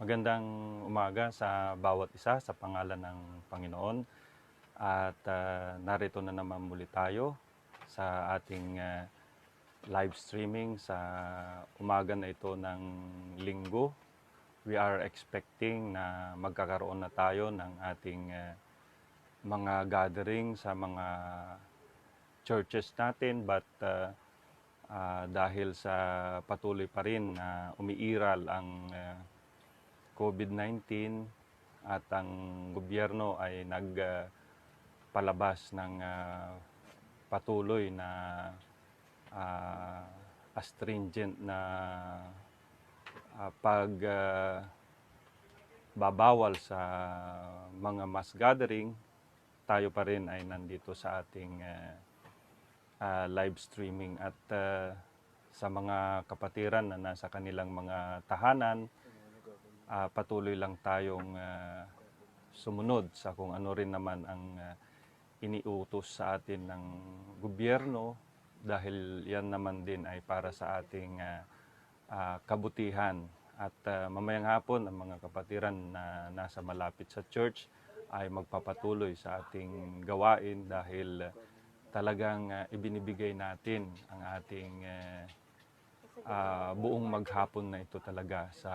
Magandang umaga sa bawat isa sa pangalan ng Panginoon at narito na naman muli tayo sa ating live streaming sa umaga na ito ng linggo. We are expecting na magkakaroon na tayo ng ating mga gathering sa mga churches natin, but dahil sa patuloy pa rin na umiiral ang COVID-19 at ang gobyerno ay nagpalabas ng patuloy na astringent na pagbabawal sa mga mass gathering, tayo pa rin ay nandito sa ating live streaming at sa mga kapatiran na nasa kanilang mga tahanan, patuloy lang tayong sumunod sa kung ano rin naman ang iniutos sa atin ng gobyerno, dahil yan naman din ay para sa ating kabutihan. At mamayang hapon ang mga kapatiran na nasa malapit sa church ay magpapatuloy sa ating gawain, dahil talagang ibinibigay natin ang ating buong maghapon na ito talaga sa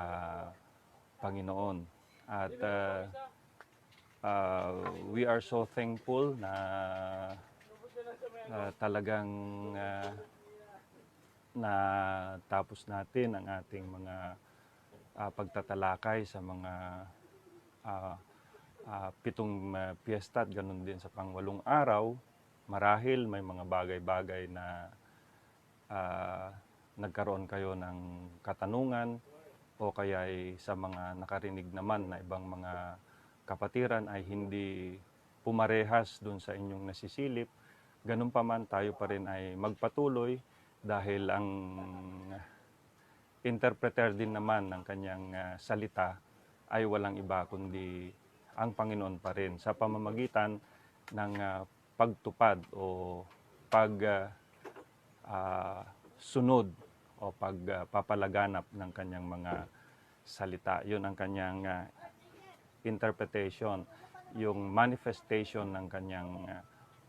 Panginoon. At we are so thankful na talagang natapos natin ang ating mga pagtatalakay sa mga pitong piyesta at ganun din sa pangwalong araw. Marahil may mga bagay-bagay na nagkaroon kayo ng katanungan, o kaya ay sa mga nakarinig naman na ibang mga kapatiran ay hindi pumarehas dun sa inyong nasisilip. Ganun pa man, tayo pa rin ay magpatuloy, dahil ang interpreter din naman ng kanyang salita ay walang iba kundi ang Panginoon pa rin, sa pamamagitan ng pagtupad o sunod o pagpapalaganap ng kanyang mga salita. Yun ang kanyang interpretation, yung manifestation ng kanyang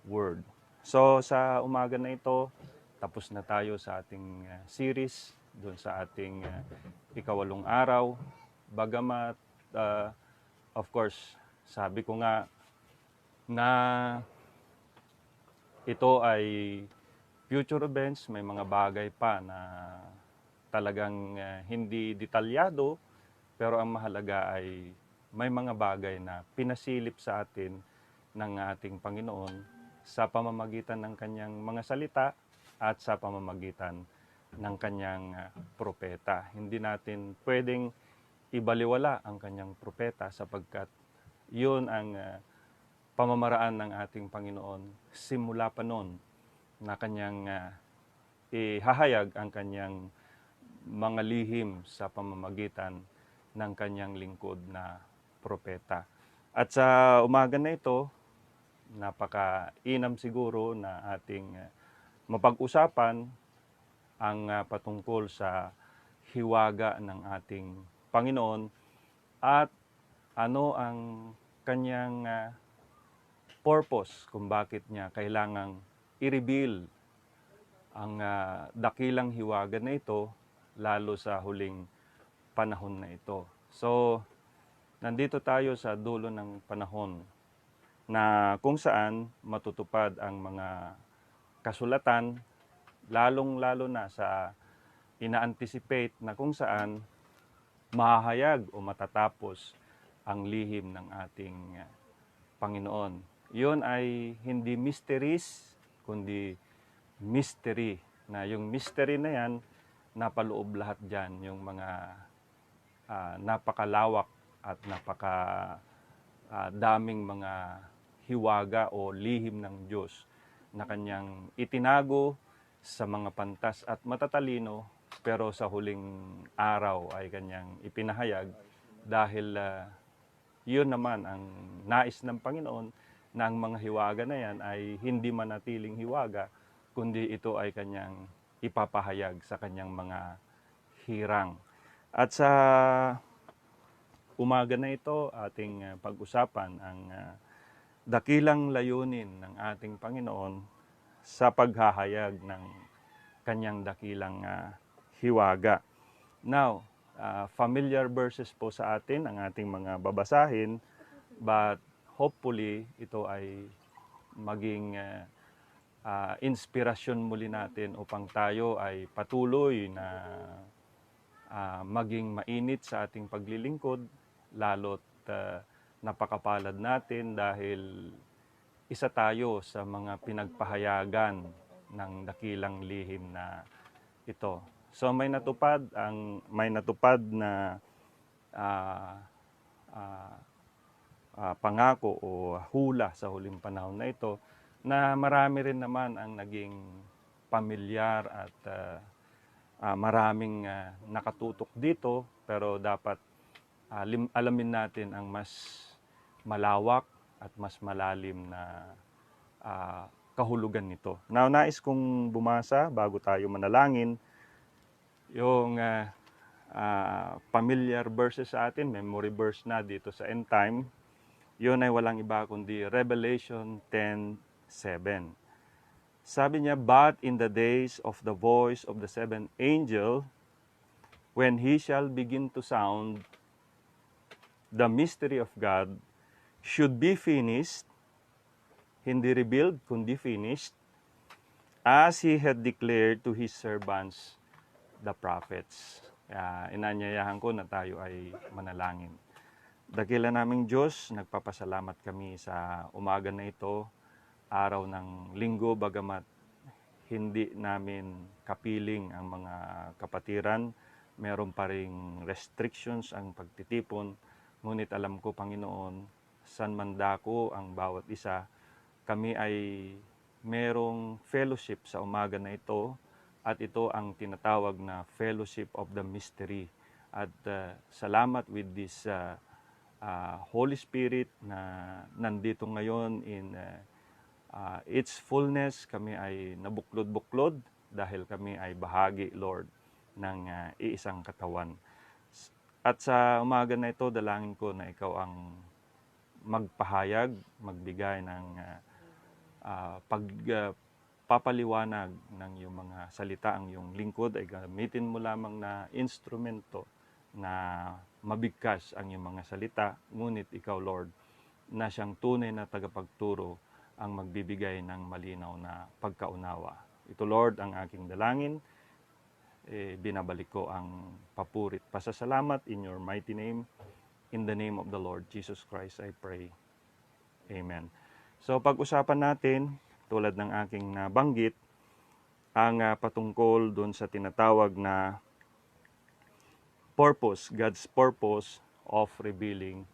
word. So sa umaga na ito, tapos na tayo sa ating series doon sa ating ikawalong araw. Bagamat of course, sabi ko nga na ito ay future events, may mga bagay pa na talagang hindi detalyado, pero ang mahalaga ay may mga bagay na pinasilip sa atin ng ating Panginoon sa pamamagitan ng kanyang mga salita at sa pamamagitan ng kanyang propeta. Hindi natin pwedeng ibaliwala ang kanyang propeta, sapagkat yun ang pamamaraan ng ating Panginoon simula pa noon na kanyang ihahayag ang kanyang mga lihim sa pamamagitan ng kanyang lingkod na propeta. At sa umaga na ito, napaka-inam siguro na ating mapag-usapan ang patungkol sa hiwaga ng ating Panginoon at ano ang kanyang purpose kung bakit niya kailangang i-reveal ang dakilang hiwaga na ito, lalo sa huling panahon na ito. So, nandito tayo sa dulo ng panahon na kung saan matutupad ang mga kasulatan, lalong-lalo na sa ina-anticipate na kung saan mahahayag o matatapos ang lihim ng ating Panginoon. Yun ay hindi mysteries, kundi mystery. Na yung mystery na yan, napaloob lahat dyan yung mga napakalawak at daming mga hiwaga o lihim ng Diyos na kanyang itinago sa mga pantas at matatalino, pero sa huling araw ay kanyang ipinahayag, dahil yun naman ang nais ng Panginoon, na ang mga hiwaga na yan ay hindi manatiling hiwaga, kundi ito ay kanyang ipapahayag sa kanyang mga hirang. At sa umaga na ito, ating pag-usapan ang dakilang layunin ng ating Panginoon sa paghahayag ng kanyang dakilang hiwaga. Now, familiar verses po sa atin ang ating mga babasahin, but hopefully ito ay maging inspirasyon muli natin upang tayo ay patuloy na maging mainit sa ating paglilingkod, lalo't napakapalad natin dahil isa tayo sa mga pinagpahayagan ng dakilang lihim na ito. So may natupad na pangako o hula sa huling panahon na ito, na marami rin naman ang naging pamilyar at maraming nakatutok dito, pero dapat alamin natin ang mas malawak at mas malalim na kahulugan nito. Now, nais kong bumasa bago tayo manalangin yung familiar verses sa atin, memory verse na dito sa end time. Yun ay walang iba kundi Revelation 10:7. Sabi niya, "But in the days of the voice of the seventh angel, when he shall begin to sound, the mystery of God should be finished," hindi revealed, kundi finished, "as he had declared to his servants, the prophets." Inanyayahan ko na tayo ay manalangin. Dakila naming Diyos, nagpapasalamat kami sa umaga na ito, araw ng linggo, bagamat hindi namin kapiling ang mga kapatiran, meron pa ring restrictions ang pagtitipon, ngunit alam ko, Panginoon, san man dako ang bawat isa, kami ay merong fellowship sa umaga na ito, at ito ang tinatawag na Fellowship of the Mystery. At salamat with this Holy Spirit na nandito ngayon in its fullness. Kami ay nabuklod-buklod dahil kami ay bahagi, Lord, ng iisang katawan. At sa umaga na ito, dalangin ko na ikaw ang magpahayag, magbigay ng pagpapaliwanag ng iyong mga salita. Ang iyong lingkod ay gamitin mo lamang na instrumento na mabigkas ang iyong mga salita, ngunit ikaw, Lord, na siyang tunay na tagapagturo, ang magbibigay ng malinaw na pagkaunawa. Ito, Lord, ang aking dalangin. Binabalik ko ang papurit, pasasalamat in your mighty name. In the name of the Lord Jesus Christ, I pray. Amen. So, pag-usapan natin, tulad ng aking nabanggit, ang patungkol doon sa tinatawag na purpose, God's purpose of revealing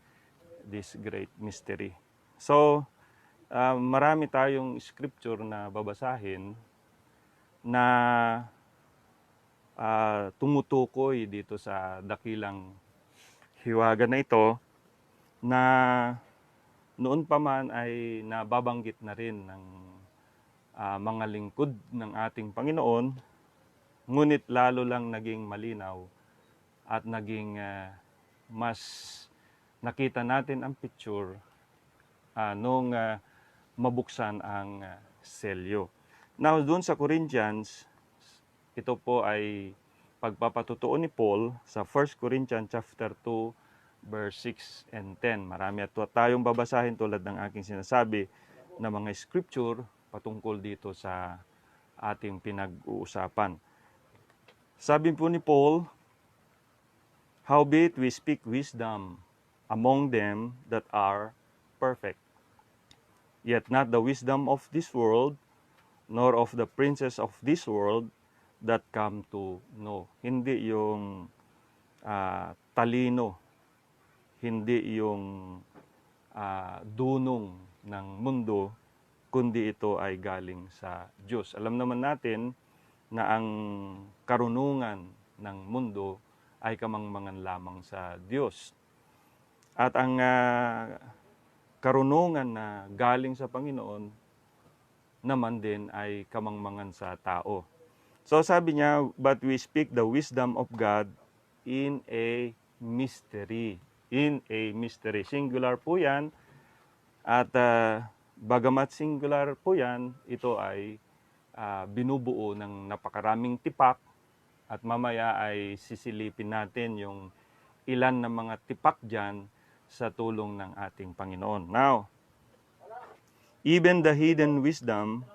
this great mystery. So, marami tayong scripture na babasahin na tumutukoy dito sa dakilang hiwaga na ito, na noon pa man ay nababanggit na rin ng mga lingkod ng ating Panginoon, ngunit lalo lang naging malinaw at naging mas nakita natin ang picture nung mabuksan ang selyo. Now, doon sa Corinthians, ito po ay pagpapatutuo ni Paul sa 1 Corinthians chapter 2, verse 6 and 10. Marami at tayong babasahin tulad ng aking sinasabi na mga scripture patungkol dito sa ating pinag-uusapan. Sabi po ni Paul, "Howbeit we speak wisdom among them that are perfect, yet not the wisdom of this world, nor of the princes of this world that come to know." Hindi yung talino, hindi yung dunong ng mundo, kundi ito ay galing sa Diyos. Alam naman natin na ang karunungan ng mundo ay kamangmangan lamang sa Diyos. At ang karunungan na galing sa Panginoon naman din ay kamangmangan sa tao. So sabi niya, "But we speak the wisdom of God in a mystery." in a mystery. Singular po yan. At bagamat singular po yan, ito ay binubuo ng napakaraming tipak. At mamaya ay sisilipin natin yung ilan na mga tipak dyan sa tulong ng ating Panginoon. Now, even the hidden wisdom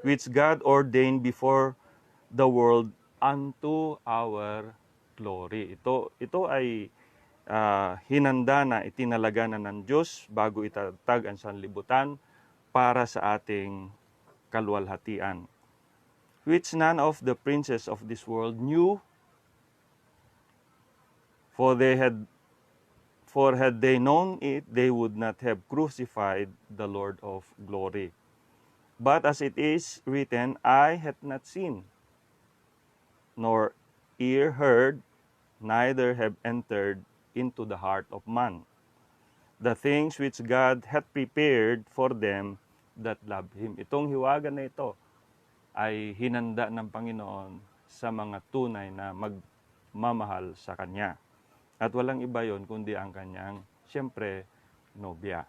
which God ordained before the world unto our glory. Ito ay hinanda na, itinalaga na ng Diyos bago itatag ang sanlibutan para sa ating kaluwalhatian. Which none of the princes of this world knew, for had they known it, they would not have crucified the Lord of glory. But as it is written, eye hath not seen, nor ear heard, neither have entered into the heart of man the things which God hath prepared for them that love Him. Itong hiwaga na ito ay hinanda ng Panginoon sa mga tunay na magmamahal sa Kanya. At walang iba yon kundi ang Kanyang, siyempre, nobya.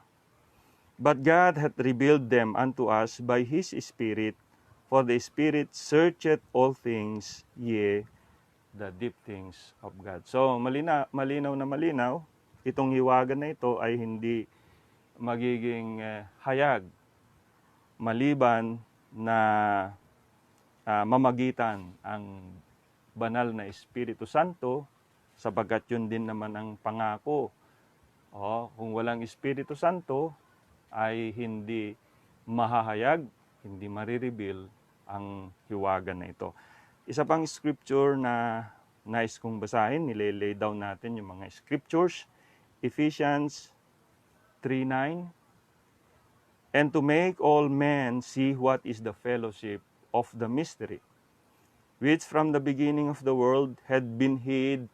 But God hath revealed them unto us by His Spirit, for the Spirit searcheth all things, yea, the deep things of God. So, malinaw na malinaw, itong hiwaga na ito ay hindi magiging hayag maliban na mamagitan ang banal na Espiritu Santo, sapagkat yun din naman ang pangako. Kung walang Espiritu Santo, ay hindi mahahayag, hindi marireveal ang hiwaga na ito. Isa pang scripture na nais kong basahin, nilay down natin yung mga scriptures. Ephesians 3:9. And to make all men see what is the fellowship of the mystery, which from the beginning of the world had been hid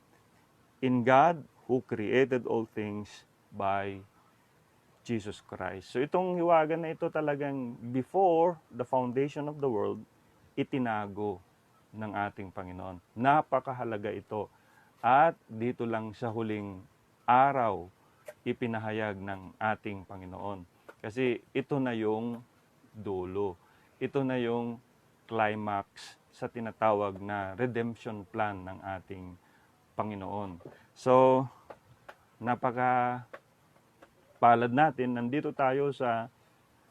in God, who created all things by Jesus Christ. So itong hiwaga na ito talagang before the foundation of the world, itinago ng ating Panginoon. Napakahalaga ito. At dito lang sa huling araw, ipinahayag ng ating Panginoon. Kasi ito na yung dulo. Ito na yung climax sa tinatawag na redemption plan ng ating Panginoon. So, napaka-palad natin, nandito tayo sa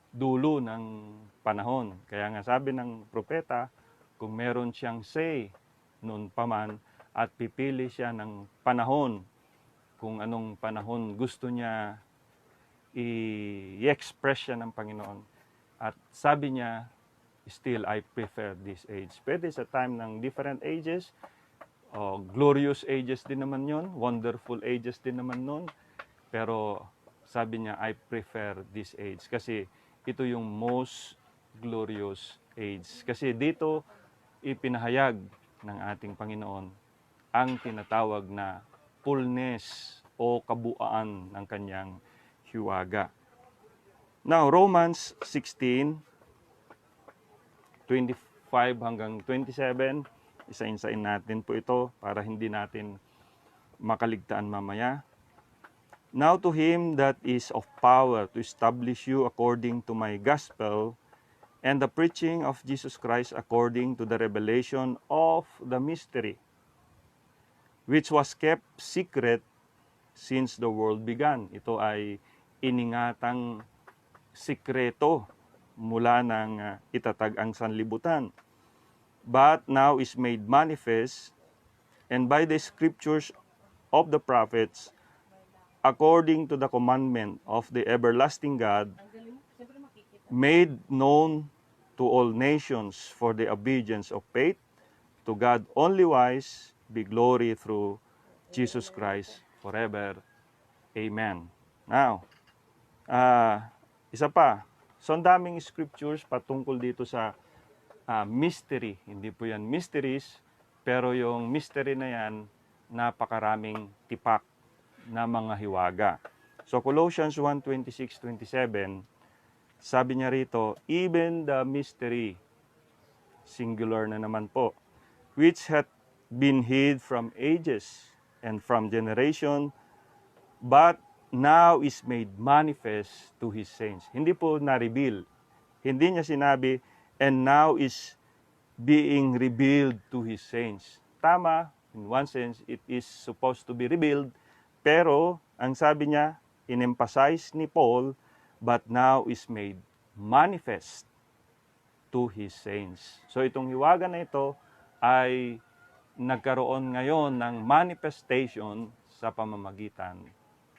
dulo ng panahon. Kaya nga sabi ng propeta, kung meron siyang say noon pa man at pipili siya ng panahon, kung anong panahon gusto niya i-express siya ng Panginoon. At sabi niya, still I prefer this age. Pwede sa time ng different ages, glorious ages din naman yun, wonderful ages din naman nun. Pero sabi niya, I prefer this age. Kasi ito yung most glorious age. Kasi dito ipinahayag ng ating Panginoon ang tinatawag na fullness o kabuuan ng kanyang hiwaga. Now, Romans 16:25 hanggang 27, isa-insain natin po ito para hindi natin makaligtaan mamaya. Now to Him that is of power to establish you according to my gospel and the preaching of Jesus Christ according to the revelation of the mystery, which was kept secret since the world began. Ito ay iningatang sikreto mula ng itatag ang sanlibutan. But now is made manifest, and by the scriptures of the prophets, according to the commandment of the everlasting God, made known to all nations for the obedience of faith, to God only wise be glory through Jesus Christ forever. Amen. Now, isa pa. So, ang daming scriptures patungkol dito sa mystery. Hindi po yan mysteries, pero yung mystery na yan, napakaraming tipak na mga hiwaga. So, Colossians 1:26-27, sabi niya rito, even the mystery, singular na naman po, which hath been hid from ages and from generation, but now is made manifest to His saints. Hindi po na-reveal. Hindi niya sinabi, and now is being revealed to His saints. Tama, in one sense, it is supposed to be revealed, pero ang sabi niya, in-emphasize ni Paul, but now is made manifest to His saints. So itong hiwaga na ito ay nagkaroon ngayon ng manifestation sa pamamagitan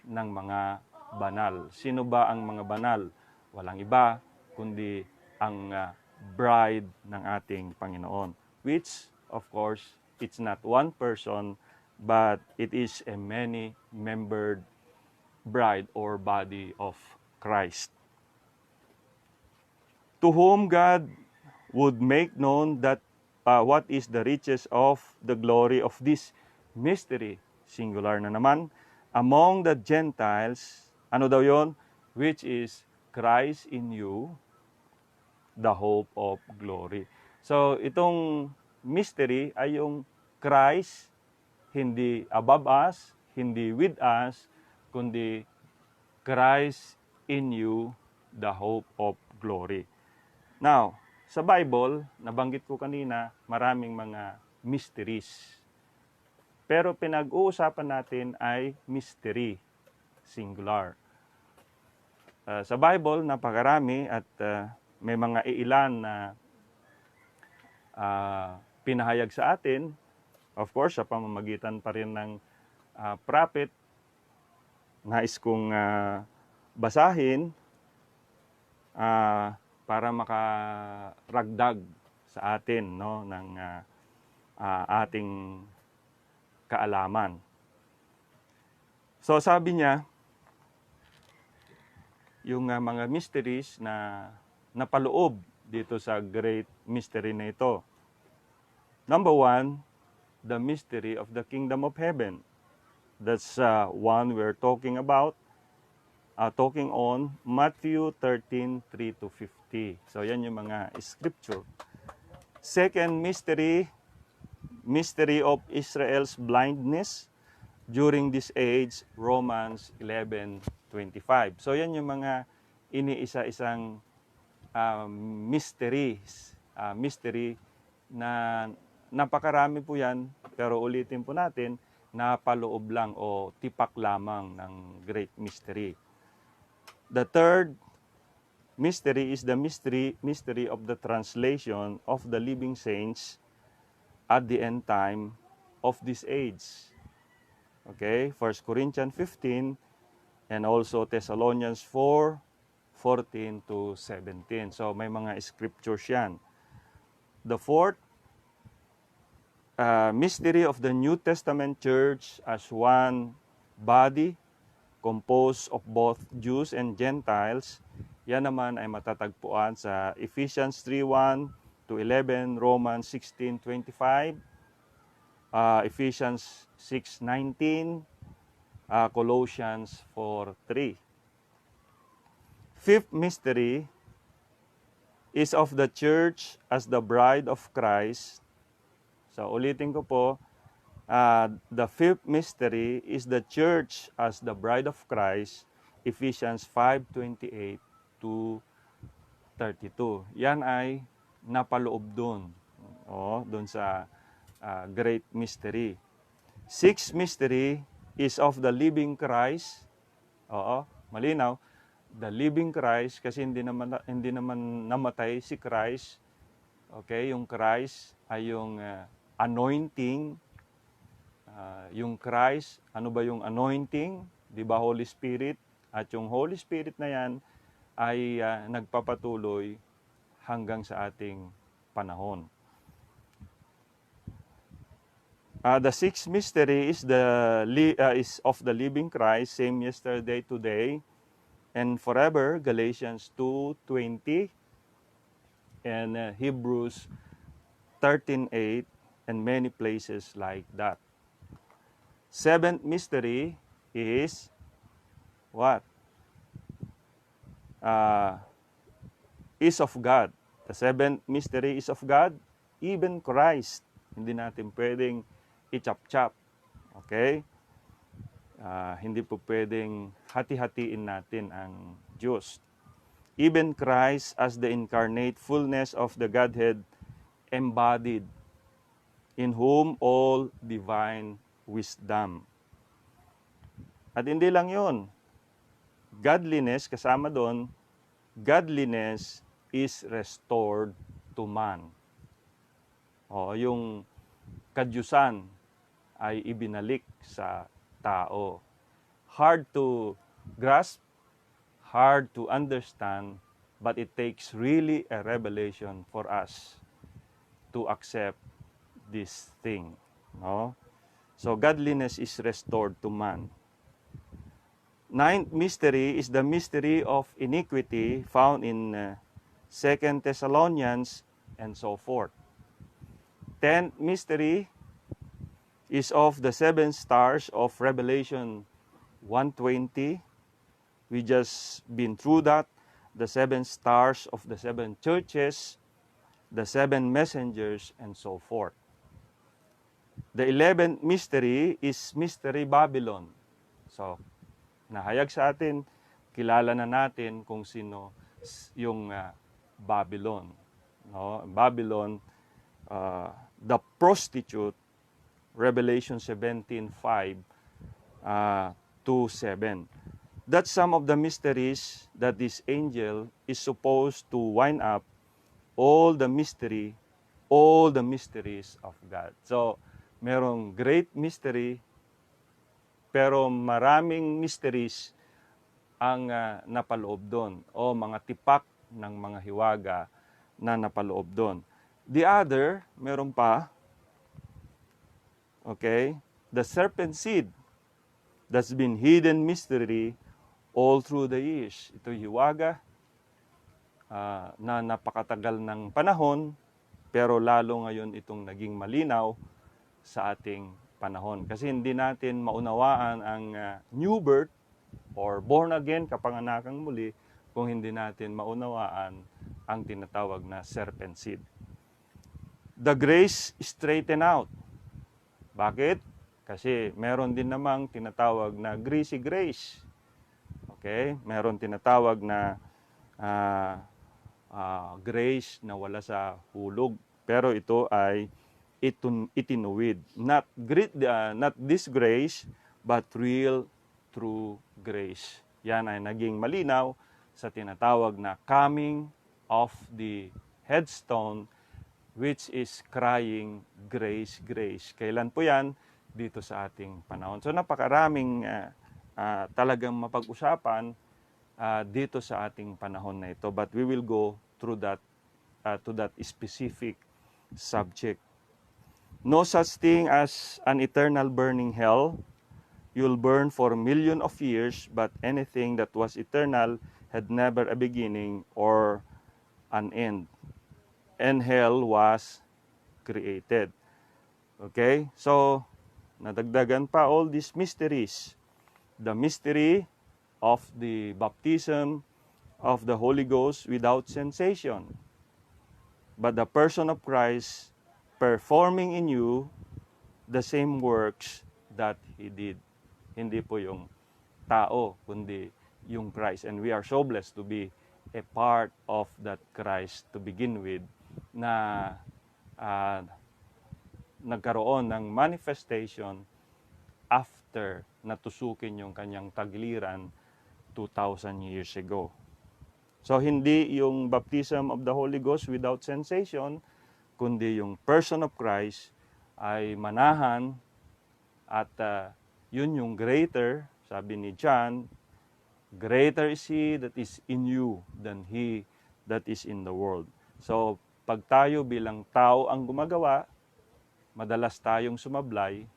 ng mga banal. Sino ba ang mga banal? Walang iba kundi ang bride ng ating Panginoon. Which, of course, it's not one person, but it is a many-membered bride or body of Christ. To whom God would make known that what is the riches of the glory of this mystery, singular na naman, among the Gentiles, ano daw yon? Which is Christ in you, the hope of glory. So, itong mystery ay yung Christ, hindi above us, hindi with us, kundi Christ in you, the hope of glory. Now, sa Bible, nabanggit ko kanina, maraming mga mysteries. Pero pinag-uusapan natin ay mystery, singular. Sa Bible, napakarami at may mga ilan na pinahayag sa atin, of course, sa pamamagitan pa rin ng prophet. Nais kong basahin para makaragdag sa atin, no, ng ating kaalaman. So sabi niya, yung mga mysteries na napaloob dito sa great mystery na ito. Number one, the mystery of the kingdom of heaven. That's one we're talking about. Talking on Matthew 13:3-50. So yan yung mga scripture. Second mystery, mystery of Israel's blindness during this age, Romans 11:25. So yan yung mga iniisa-isang mystery na napakarami po yan, pero ulitin po natin, napaloob lang o tipak lamang ng great mystery. The third mystery is the mystery of the translation of the living saints at the end time of this age. Okay, 1 Corinthians 15 and also Thessalonians 4:14-17. So may mga scriptures yan. The fourth mystery of the New Testament church as one body composed of both Jews and Gentiles. Yan naman ay matatagpuan sa Ephesians 3:1-11, Romans 16:25, Ephesians 6:19, Colossians 4:3. Fifth mystery is of the church as the bride of Christ. So ulitin ko po, the fifth mystery is the church as the bride of Christ, Ephesians 5:28-32. Yan ay napaloob doon, doon sa great mystery. Sixth mystery is of the living Christ. Malinaw. The living Christ, kasi hindi naman namatay si Christ. Okay, yung Christ ay yung anointing. Yung Christ, ano ba yung anointing? Di ba Holy Spirit? At yung Holy Spirit na yan ay nagpapatuloy hanggang sa ating panahon. The sixth mystery is is of the living Christ, same yesterday, today, and forever. Galatians 2:20 and Hebrews 13:8 and many places like that. Seventh mystery is what? Is of God. The seventh mystery is of God, even Christ. Hindi natin pwedeng i-chop-chop. Okay? Hindi po pwedeng hati-hatiin natin ang Diyos. Even Christ as the incarnate fullness of the Godhead embodied, in whom all divine wisdom. At hindi lang yun. Godliness, kasama doon, godliness is restored to man. Yung kadyusan ay ibinalik sa tao. Hard to grasp, hard to understand, but it takes really a revelation for us to accept this thing. No? So godliness is restored to man. Ninth mystery is the mystery of iniquity found in 2 Thessalonians and so forth. 10th mystery is of the 7 stars of Revelation 1:20. We just been through that. The 7 stars of the 7 churches, the 7 messengers, and so forth. The 11th mystery is Mystery Babylon. So, nahayag sa atin, kilala na natin kung sino yung Babylon. No? Babylon, the prostitute, Revelation 17:5 to 7. That's some of the mysteries that this angel is supposed to wind up all the mysteries of God. So, merong great mystery, pero maraming mysteries ang napaloob doon, o mga tipak ng mga hiwaga na napaloob doon. The other, meron pa, okay, the serpent seed that's been hidden mystery all through the years. Ito hiwaga na napakatagal ng panahon, pero lalo ngayon itong naging malinaw sa ating panahon. Kasi hindi natin maunawaan ang new birth or born again, kapanganakang muli, kung hindi natin maunawaan ang tinatawag na serpent seed. The grace straighten out. Bakit? Kasi meron din namang tinatawag na greasy grace. Okay? Meron tinatawag na grace na wala sa hulog. Pero ito ay itinuwid. Not this grace, but real true grace. Yan ay naging malinaw sa tinatawag na coming of the headstone, which is crying, grace, grace. Kailan po yan? Dito sa ating panahon. So napakaraming talagang mapag-usapan dito sa ating panahon na ito. But we will go through that to that specific subject. No such thing as an eternal burning hell. You'll burn for 1,000,000 of years, but anything that was eternal had never a beginning or an end. And hell was created. Okay? So, nadagdagan pa all these mysteries. The mystery of the baptism of the Holy Ghost without sensation. But the person of Christ performing in you the same works that He did. Hindi po yung tao, kundi yung Christ. And we are so blessed to be a part of that Christ to begin with, na nagkaroon ng manifestation after natusukin yung kanyang tagliran 2,000 years ago. So hindi yung baptism of the Holy Ghost without sensation, kundi yung person of Christ ay manahan at yun yung greater, sabi ni John, greater is He that is in you than he that is in the world. So pag tayo bilang tao ang gumagawa, madalas tayong sumablay,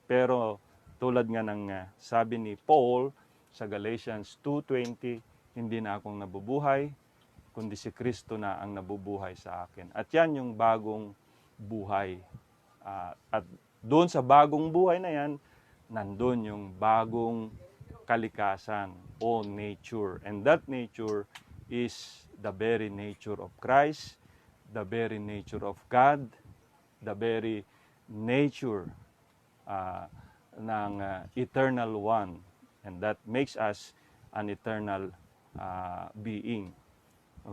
pero tulad nga ng sabi ni Paul sa Galatians 2:20, hindi na akong nabubuhay, kundi si Kristo na ang nabubuhay sa akin. At yan yung bagong buhay. At doon sa bagong buhay na yan, nandun yung bagong kalikasan o nature. And that nature is the very nature of Christ, the very nature of God, the very nature ng eternal one. And that makes us an eternal being.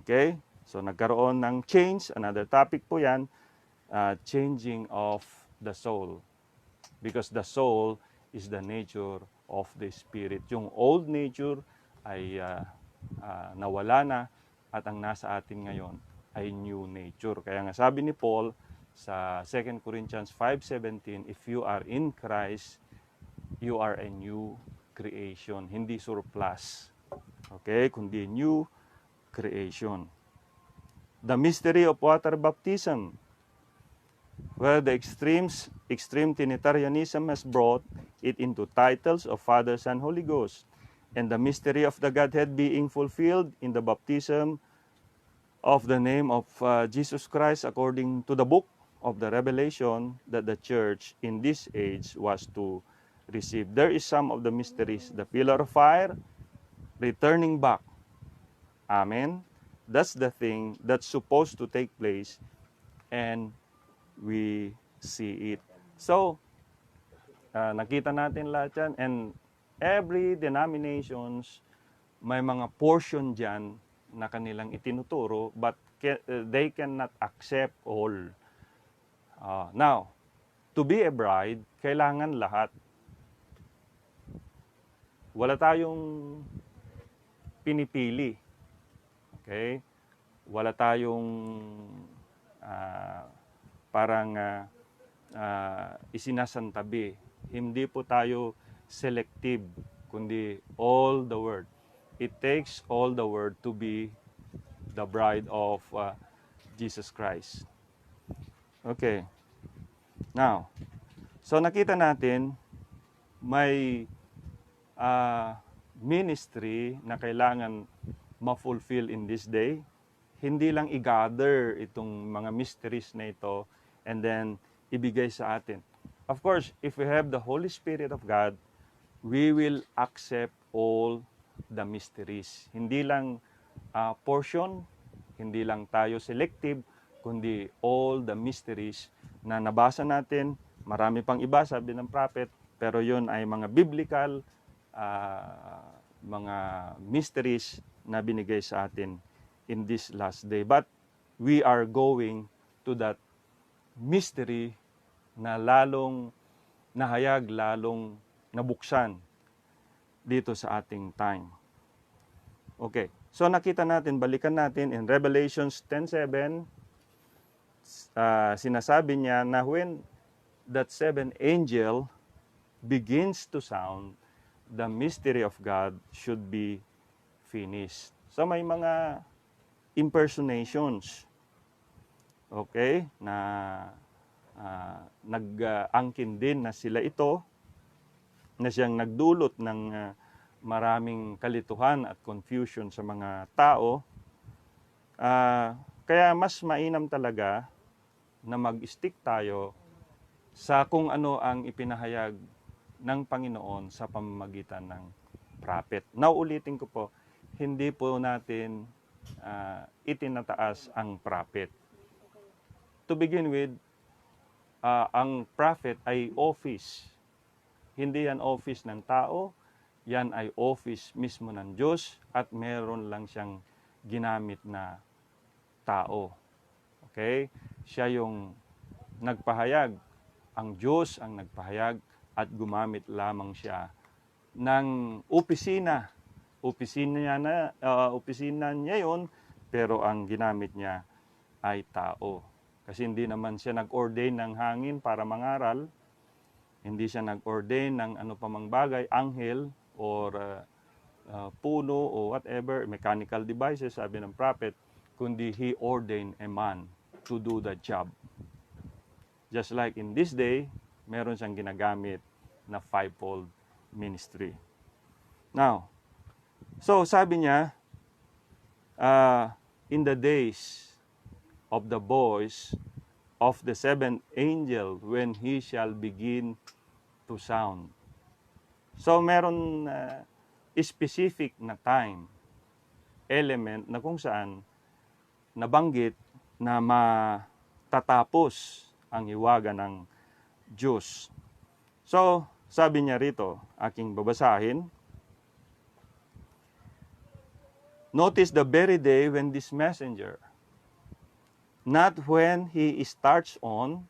Okay? So nagkaroon ng change. Another topic po yan, changing of the soul. Because the soul is the nature of the spirit. Yung old nature ay nawala na at ang nasa atin ngayon ay new nature. Kaya nga sabi ni Paul sa 2 Corinthians 5:17, if you are in Christ, you are a new creation. Hindi surplus. Okay? Kundi new creation. The mystery of water baptism, where the extreme Trinitarianism has brought it into titles of Father, Son, Holy Ghost, and the mystery of the Godhead being fulfilled in the baptism of the name of Jesus Christ according to the book of the Revelation that the church in this age was to receive. There is some of the mysteries, the pillar of fire, returning back. Amen. That's the thing that's supposed to take place, and we see it. So, nakita natin lahat yan, and every denominations, may mga portion dyan na kanilang itinuturo, but they cannot accept all. Now, to be a bride, kailangan lahat. Wala tayong pinipili. Okay? Wala tayong parang isinasantabi. Hindi po tayo selective, kundi all the word. It takes all the word to be the bride of Jesus Christ. Okay. Now, so nakita natin may ministry na kailangan ma-fulfill in this day. Hindi lang i-gather itong mga mysteries na ito and then ibigay sa atin. Of course, if we have the Holy Spirit of God, we will accept all the mysteries. Hindi lang portion, hindi lang tayo selective, kundi all the mysteries na nabasa natin. Marami pang iba, sabi ng prophet, pero yun ay mga biblical, mga mysteries na binigay sa atin in this last day. But we are going to that mystery na lalong nahayag, lalong nabuksan dito sa ating time. Okay, so nakita natin, balikan natin in Revelations 10:7, sinasabi niya na when that seventh angel begins to sound, the mystery of God should be finished. So may mga impersonations, okay, na nag-angkin din na sila ito, na siyang nagdulot ng maraming kalituhan at confusion sa mga tao. Kaya mas mainam talaga na mag-stick tayo sa kung ano ang ipinahayag ng Panginoon sa pamamagitan ng prophet. Now, ulitin ko po, hindi po natin itinataas ang prophet. To begin with, ang prophet ay office. Hindi yan office ng tao, yan ay office mismo ng Diyos at meron lang siyang ginamit na tao. Okay? Siya yung nagpahayag. Ang Diyos ang nagpahayag at gumamit lamang siya ng opisina. Opisina niya yun, pero ang ginamit niya ay tao. Kasi hindi naman siya nag-ordain ng hangin para mangaral, hindi siya nag-ordain ng ano pa mang bagay, anghel or puno o whatever, mechanical devices, sabi ng prophet, kundi he ordained a man to do the job. Just like in this day, meron siyang ginagamit na fivefold ministry. Now, so sabi niya, in the days of the voice of the seventh angel when he shall begin to sound. So meron specific na time, element na kung saan nabanggit na matatapos ang hiwaga ng Diyos. So, sabi niya rito, aking babasahin. Notice the very day when this messenger, not when he starts on,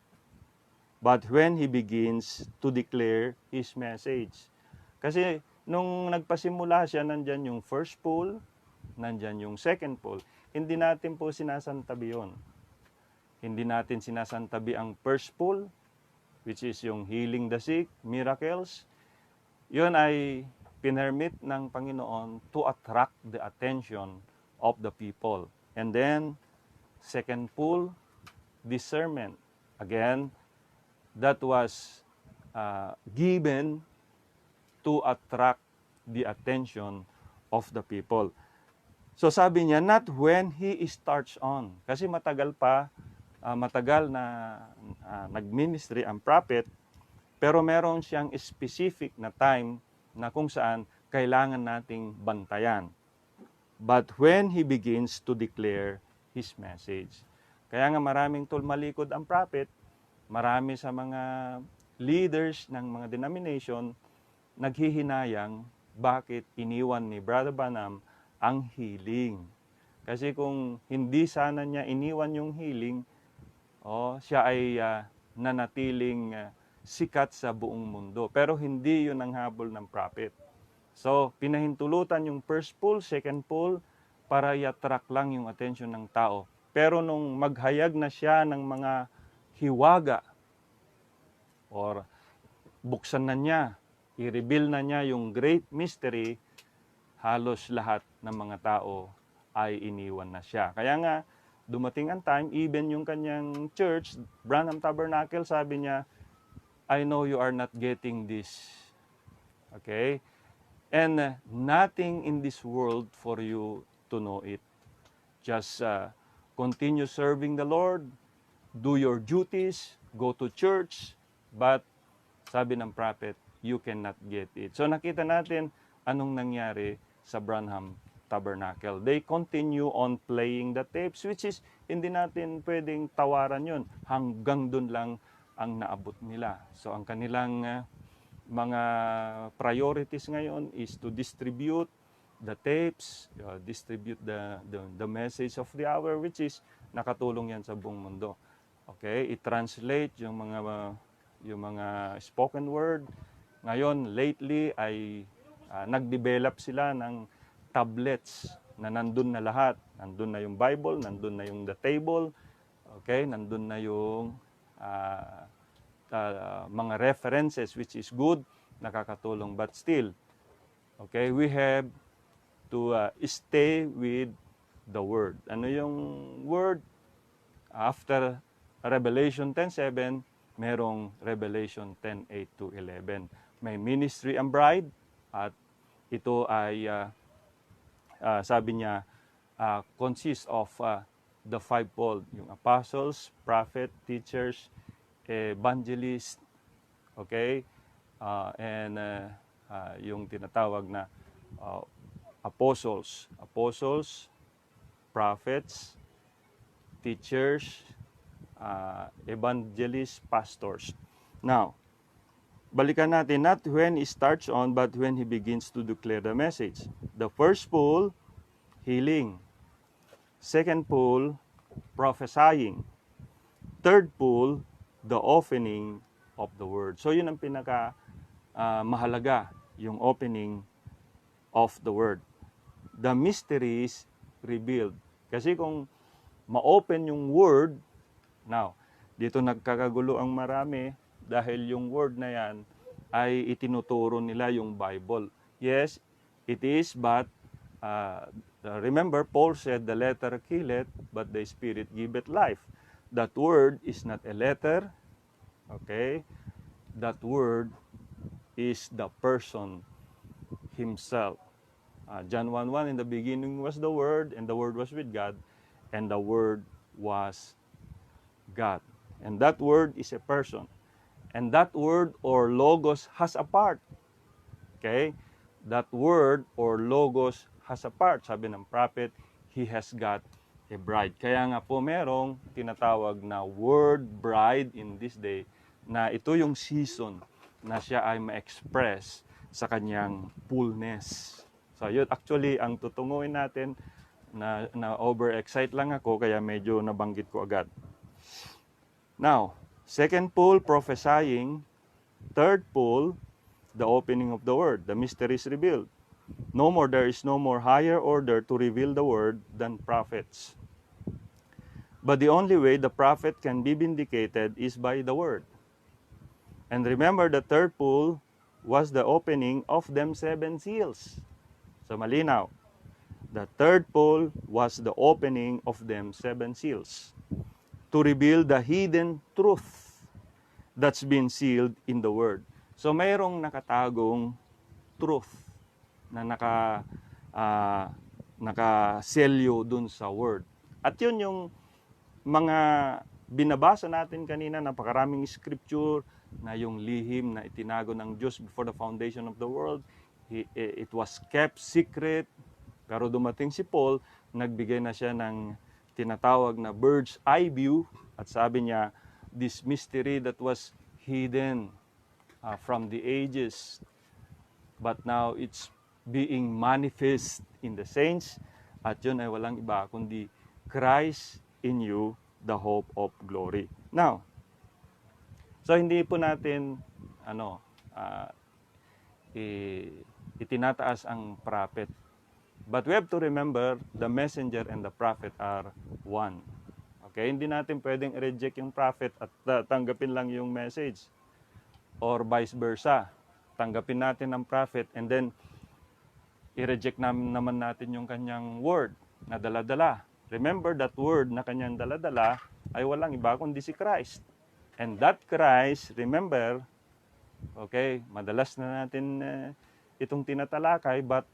but when he begins to declare his message. Kasi nung nagpasimula siya, nandyan yung first pull, nandyan yung second pull. Hindi natin po sinasantabi yun. Hindi natin sinasantabi ang first pull, which is yung healing the sick, miracles. Yun ay pinermit ng Panginoon to attract the attention of the people. And then, second pull, discernment. Again, that was given to attract the attention of the people. So sabi niya, not when he starts on. Kasi matagal na nag-ministry ang prophet, pero meron siyang specific na time na kung saan kailangan nating bantayan. But when he begins to declare his message. Kaya nga maraming tulmalikod ang prophet, marami sa mga leaders ng mga denomination naghihinayang bakit iniwan ni Brother Branham ang healing. Kasi kung hindi sana niya iniwan yung healing, siya ay nanatiling sikat sa buong mundo. Pero hindi yun ang habol ng prophet. So, pinahintulutan yung first pull, second pull, para i-attract lang yung attention ng tao. Pero nung maghayag na siya ng mga hiwaga, or buksan na niya, i-reveal na niya yung great mystery, halos lahat ng mga tao ay iniwan na siya. Kaya nga, dumating ang time, even yung kanyang church, Branham Tabernacle, sabi niya, I know you are not getting this. Okay? And nothing in this world for you to know it. Just continue serving the Lord, do your duties, go to church, but sabi ng prophet, you cannot get it. So nakita natin anong nangyari sa Branham Tabernacle. They continue on playing the tapes, which is hindi natin pwedeng tawaran yun. Hanggang dun lang ang naabot nila. So ang kanilang mga priorities ngayon is to distribute the tapes, distribute the message of the hour, which is nakatulong yan sa buong mundo. Okay, i-translate yung mga spoken word. Ngayon, lately ay nag-develop sila ng tablets na nandun na lahat. Nandun na yung Bible, nandun na yung the table, okay, nandun na yung mga references, which is good, nakakatulong. But still, okay, we have to stay with the Word. Ano yung Word? After Revelation 10:7, merong Revelation 10:8 to 11. May ministry ang bride, at ito ay sabi niya consists of the fivefold, yung apostles, prophet, teachers, evangelists, okay, and yung tinatawag na apostles, prophets, teachers, evangelists, pastors. Now, balikan natin, not when he starts on, but when he begins to declare the message. The first pull, healing. Second pull, prophesying. Third pull, the opening of the word. So yun ang pinaka mahalaga, yung opening of the word. The mysteries revealed. Kasi kung ma-open yung word, now, dito nagkakagulo ang marami, dahil yung word na yan ay itinuturo nila yung Bible. Yes, it is, but remember, Paul said, the letter killeth, but the Spirit giveth life. That word is not a letter, okay? That word is the person himself. John 1:1, in the beginning was the Word, and the Word was with God, and the Word was God. And that Word is a person. And that word or logos has a part. Okay? That word or logos has a part. Sabi ng prophet, he has got a bride. Kaya nga po merong tinatawag na word bride in this day, na ito yung season na siya ay ma-express sa kanyang fullness. So yun, actually, ang tutunguin natin, na over-excite lang ako, kaya medyo nabanggit ko agad. Now, second pole, prophesying. Third pole, the opening of the word, the mysteries revealed. There is no more higher order to reveal the word than prophets. But the only way the prophet can be vindicated is by the word. And remember, the third pole was the opening of them 7 seals. So malinaw. The third pole was the opening of them 7 seals to reveal the hidden truth that's been sealed in the word. So mayroong nakatagong truth na nakaselyo dun sa word. At yun yung mga binabasa natin kanina, napakaraming scripture na yung lihim na itinago ng Diyos before the foundation of the world. It was kept secret. Pero dumating si Paul, nagbigay na siya ng tinatawag na bird's eye view. At sabi niya, this mystery that was hidden from the ages, but now it's being manifest in the saints. At yun ay walang iba kundi Christ in you, the hope of glory. Now, so hindi po natin itinataas ang prophet. But we have to remember, the messenger and the prophet are one. Okay? Hindi natin pwedeng reject yung prophet at tanggapin lang yung message. Or vice versa. Tanggapin natin ang prophet and then i-reject naman natin yung kanyang word na dala-dala. Remember, that word na kanyang dala-dala ay walang iba kundi si Christ. And that Christ, remember, okay, madalas na natin itong tinatalakay, but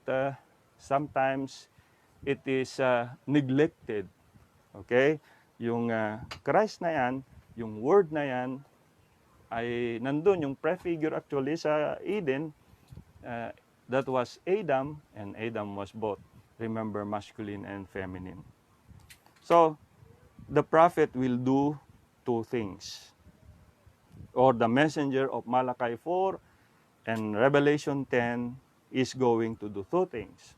sometimes it is neglected. Okay? Yung Christ na yan, yung word na yan, ay nandun, yung prefigure actually sa Eden, that was Adam, and Adam was both, remember, masculine and feminine. So, the prophet will do 2 things. Or the messenger of Malachi 4 and Revelation 10 is going to do 2 things.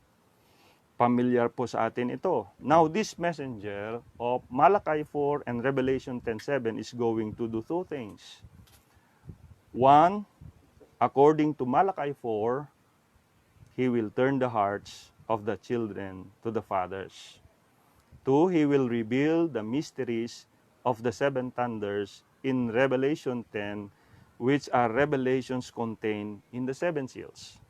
Familiar po sa atin ito. Now, this messenger of Malachi 4 and Revelation 10:7 is going to do 2 things. 1, according to Malachi 4, he will turn the hearts of the children to the fathers. 2, he will reveal the mysteries of the 7 thunders in Revelation 10, which are revelations contained in the 7 seals.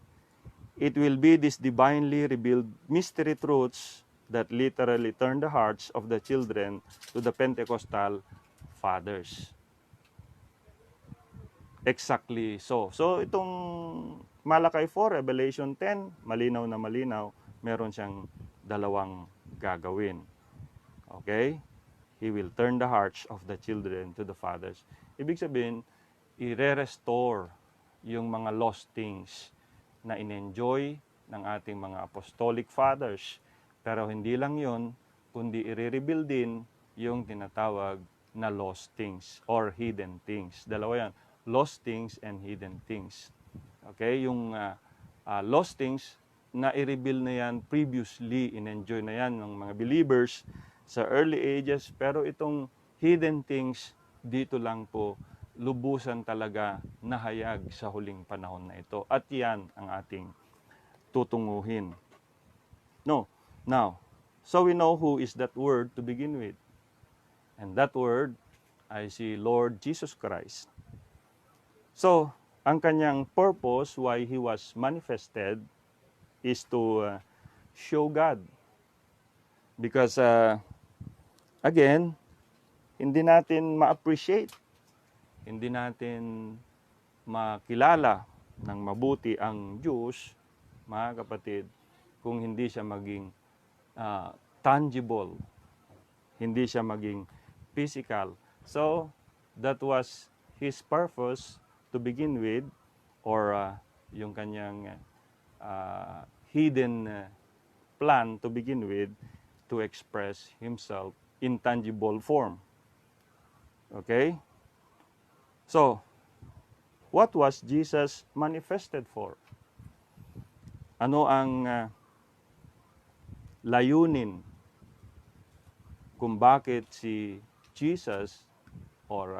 It will be these divinely revealed mystery truths that literally turn the hearts of the children to the Pentecostal fathers. Exactly so. So itong Malachi 4, Revelation 10, malinaw na malinaw, meron siyang dalawang gagawin. Okay? He will turn the hearts of the children to the fathers. Ibig sabihin, i-restore yung mga lost things na in-enjoy ng ating mga apostolic fathers. Pero hindi lang yon, kundi i-reveal din yung tinatawag na lost things or hidden things. Dalawa yan, lost things and hidden things. Okay, yung lost things na i-reveal na yan previously, in-enjoy na yan ng mga believers sa early ages, pero itong hidden things dito lang po lubusan talaga nahayag sa huling panahon na ito. At yan ang ating tutunguhin. Now, so we know who is that word to begin with. And that word ay si Lord Jesus Christ. So, ang kanyang purpose why he was manifested is to show God. Because, again, hindi natin ma-appreciate, hindi natin makilala ng mabuti ang Diyos, mga kapatid, kung hindi siya maging tangible, hindi siya maging physical. So, that was his purpose to begin with, or yung kanyang hidden plan to begin with, to express himself in tangible form. Okay? So, What was Jesus manifested for? Ano ang layunin kung bakit si Jesus or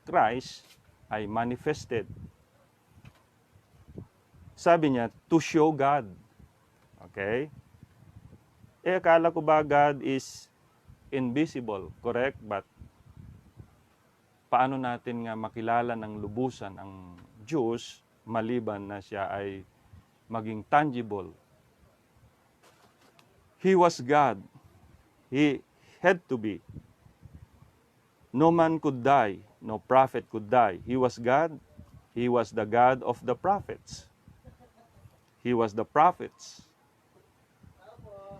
Christ ay manifested? Sabi niya, to show God. Okay? Akala ko ba God is invisible, correct? But paano natin nga makilala ng lubusan ang Diyos maliban na siya ay maging tangible? He was God. He had to be. No man could die. No prophet could die. He was God. He was the God of the prophets. He was the prophets.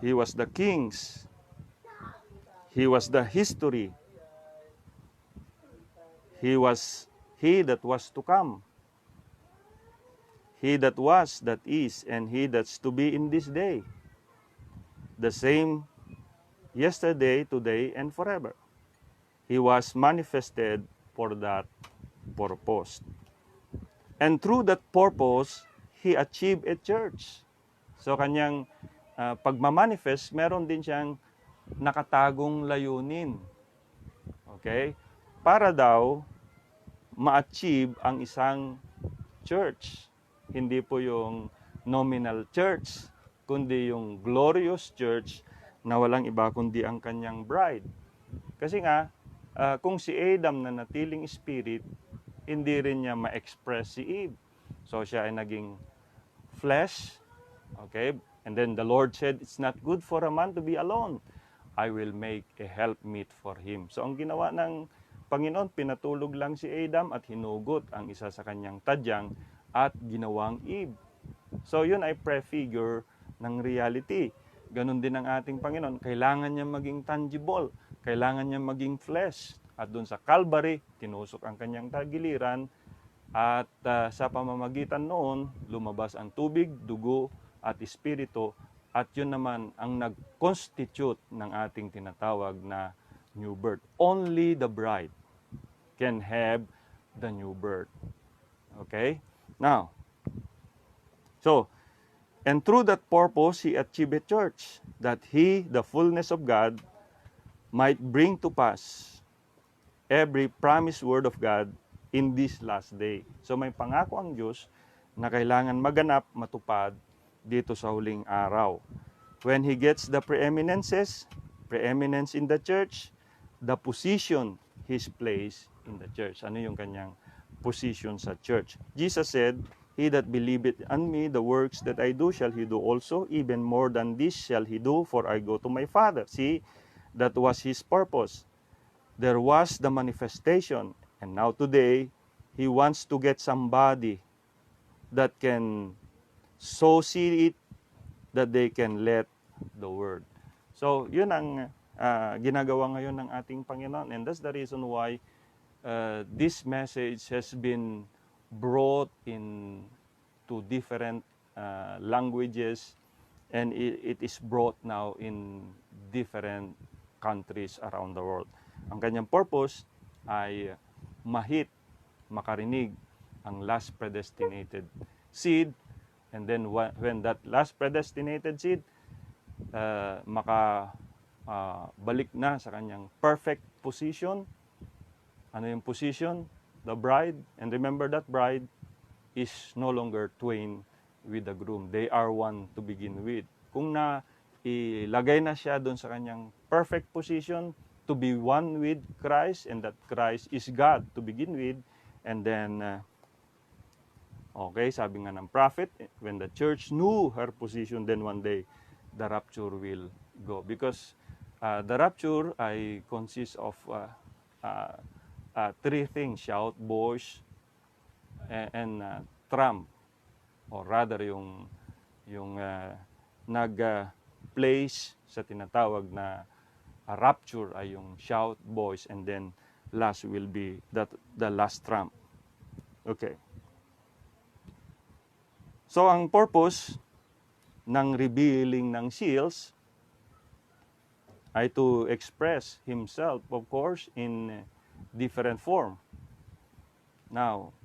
He was the kings. He was the history. He was he that was to come. He that was, that is, and he that's to be in this day. The same yesterday, today, and forever. He was manifested for that purpose. And through that purpose, He achieved a church. So kanyang pagmamanifest, meron din siyang nakatagong layunin. Okay? Para daw ma-achieve ang isang church. Hindi po yung nominal church, kundi yung glorious church na walang iba kundi ang kanyang bride. Kasi nga, kung si Adam na natiling spirit, hindi rin niya ma-express si Eve. So siya ay naging flesh. Okay? And then the Lord said, it's not good for a man to be alone. I will make a helpmeet for him. So ang ginawa ng Panginoon, pinatulog lang si Adam at hinugot ang isa sa kanyang tadyang at ginawang Eve. So yun ay prefigure ng reality. Ganon din ang ating Panginoon. Kailangan niya maging tangible. Kailangan niya maging flesh. At doon sa Calvary, tinusok ang kanyang tagiliran. At sa pamamagitan noon, lumabas ang tubig, dugo, at espiritu. At yun naman ang nag-constitute ng ating tinatawag na new birth. Only the bride can have the new birth. Okay? Now, so, and through that purpose, He achieved a church, that He, the fullness of God, might bring to pass every promised word of God in this last day. So may pangako ang Diyos na kailangan maganap, matupad dito sa huling araw. When He gets the preeminence in the church, the position His place in the church. Ano yung kanyang position sa church? Jesus said, He that believeth on me, the works that I do shall he do also, even more than this shall he do, for I go to my Father. See, that was His purpose. There was the manifestation, and now today, He wants to get somebody that can so see it that they can let the word. So, yun ang ginagawa ngayon ng ating Panginoon, and that's the reason why this message has been brought in to different languages, and it is brought now in different countries around the world. Ang kanyang purpose ay makarinig ang last predestinated seed, and then when that last predestinated seed balik na sa kanyang perfect position. Ano yung position? The bride. And remember, that bride is no longer twain with the groom. They are one to begin with. Kung ilagay na siya doon sa kanyang perfect position, to be one with Christ, and that Christ is God to begin with, and then, okay, sabi nga ng prophet, when the church knew her position, then one day, the rapture will go. Because the rapture ay consists of three things: shout, voice, and trump, or rather yung nag-place sa tinatawag na rapture ay yung shout, voice, and then last will be the last trump. Okay. So ang purpose ng revealing ng seals ay to express Himself, of course, in different form. Now,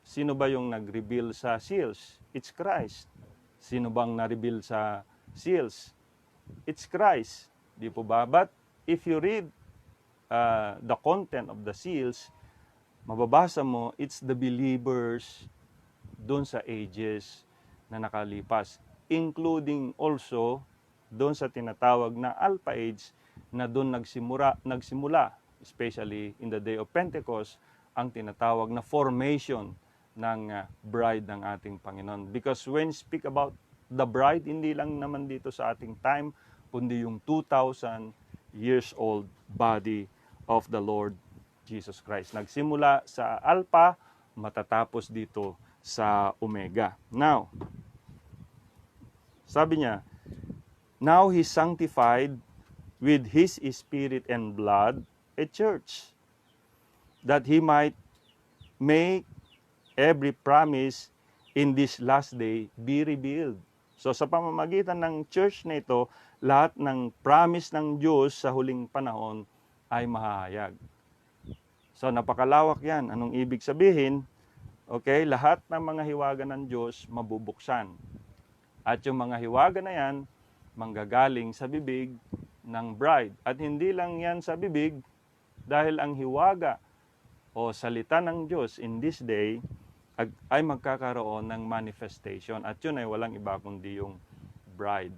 Sino ba yung nag-reveal sa seals? It's Christ. Sino bang na-reveal sa seals? It's Christ. Di po ba? But if you read the content of the seals, mababasa mo, it's the believers doon sa ages na nakalipas. Including also doon sa tinatawag na Alpha Age na doon nagsimula, especially in the day of Pentecost, ang tinatawag na formation ng bride ng ating Panginoon. Because when speak about the bride, hindi lang naman dito sa ating time, kundi yung 2,000 years old body of the Lord Jesus Christ. Nagsimula sa Alpha, matatapos dito sa Omega. Now, sabi niya, now He sanctified with His Spirit and blood a church, that He might make every promise in this last day be revealed. So sa pamamagitan ng church na ito, lahat ng promise ng Diyos sa huling panahon ay mahahayag. So napakalawak yan. Anong ibig sabihin? Okay, lahat ng mga hiwaga ng Diyos mabubuksan. At yung mga hiwaga na yan, manggagaling sa bibig ng bride. At hindi lang yan sa bibig, dahil ang hiwaga o salita ng Diyos in this day ay magkakaroon ng manifestation. At yun ay walang iba kundi yung bride.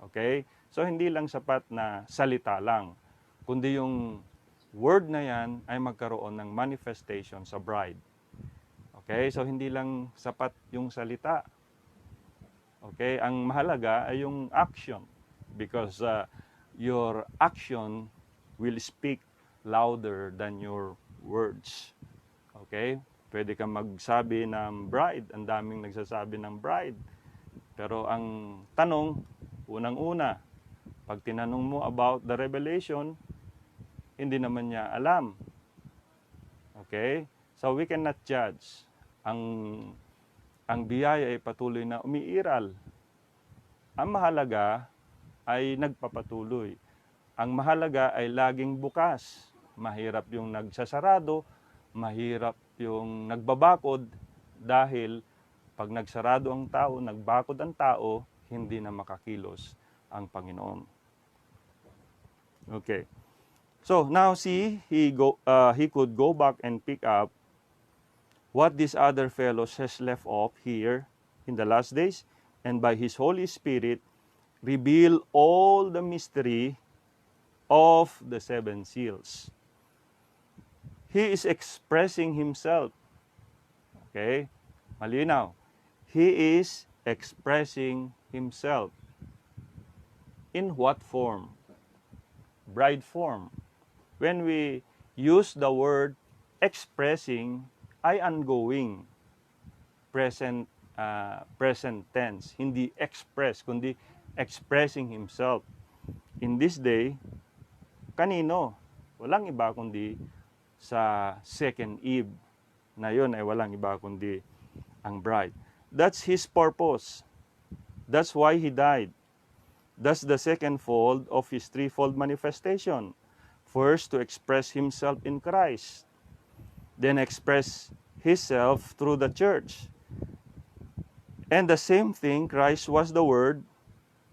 Okay? So hindi lang sapat na salita lang, kundi yung word na yan ay magkaroon ng manifestation sa bride. Okay? So hindi lang sapat yung salita. Okay? Ang mahalaga ay yung action, because your action will speak louder than your words. Okay? Pwede kang magsabi ng bride, ang daming nagsasabi ng bride. Pero ang tanong, unang-una, pag tinanong mo about the revelation, hindi naman niya alam. Okay? So we cannot judge. Ang biyaya ay patuloy na umiiral. Ang mahalaga ay nagpapatuloy. Ang mahalaga ay laging bukas. Mahirap yung nagsasarado, mahirap yung nagbabakod, dahil pag nagsarado ang tao, nagbakod ang tao, hindi na makakilos ang Panginoon. Okay. So now see, he could go back and pick up what this other fellows has left off here in the last days, and by His Holy Spirit reveal all the mystery of the seven seals. He is expressing Himself. Okay? Malinaw. He is expressing Himself. In what form? Bride form. When we use the word expressing, ay ongoing. Present tense. Hindi express, kundi expressing Himself. In this day, kanino? Walang iba kundi sa second Eve, na yun ay walang iba kundi ang bride. That's His purpose. That's why He died. That's the second fold of His threefold manifestation. First, to express Himself in Christ. Then express Himself through the church. And the same thing, Christ was the Word,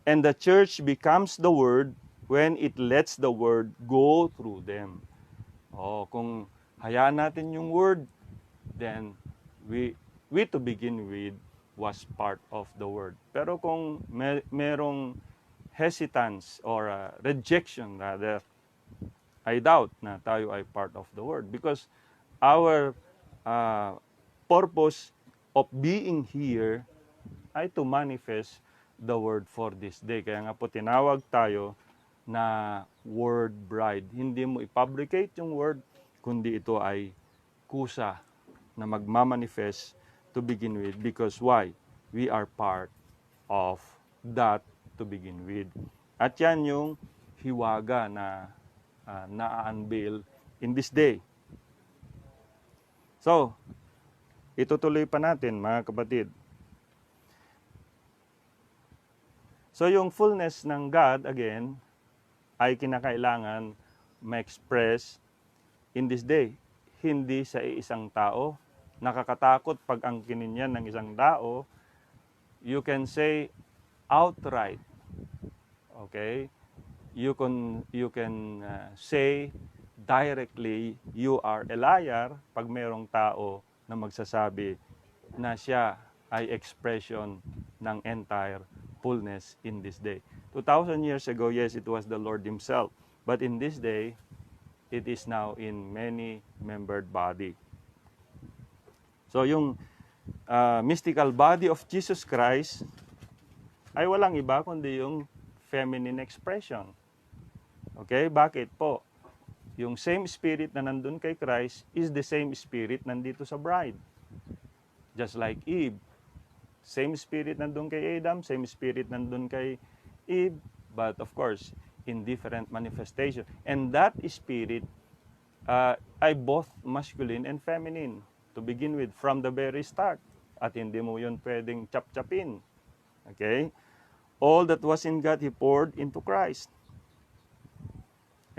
and the church becomes the Word when it lets the Word go through them. Kung hayaan natin yung Word, then we to begin with was part of the Word. Pero kung merong hesitance or rejection rather, I doubt na tayo ay part of the Word, because our purpose of being here ay to manifest the Word for this day. Kaya nga po tinawag tayo na Word Bride. Hindi mo i-fabricate yung Word, kundi ito ay kusa na magmamanifest to begin with. Because why? We are part of that to begin with. At yan yung hiwaga na na-unveil in this day. So, itutuloy pa natin mga kapatid. So yung fullness ng God, again, ay kinakailangan ma-express in this day. Hindi sa isang tao, nakakatakot pag angkinin yan ng isang tao, you can say outright. Okay? You can say directly, you are a liar pag mayroong tao na magsasabi na siya ay expression ng entire fullness in this day. 2,000 years ago, yes, it was the Lord Himself. But in this day, it is now in many membered body. So yung mystical body of Jesus Christ ay walang iba kundi yung feminine expression. Okay? Bakit po? Yung same spirit na nandun kay Christ is the same spirit nandito sa bride. Just like Eve. Same spirit nandun kay Adam, same spirit nandun kay Eve, but of course, in different manifestation. And that spirit ay both masculine and feminine to begin with from the very start. At hindi mo yun pwedeng chap-chapin. Okay? All that was in God, He poured into Christ.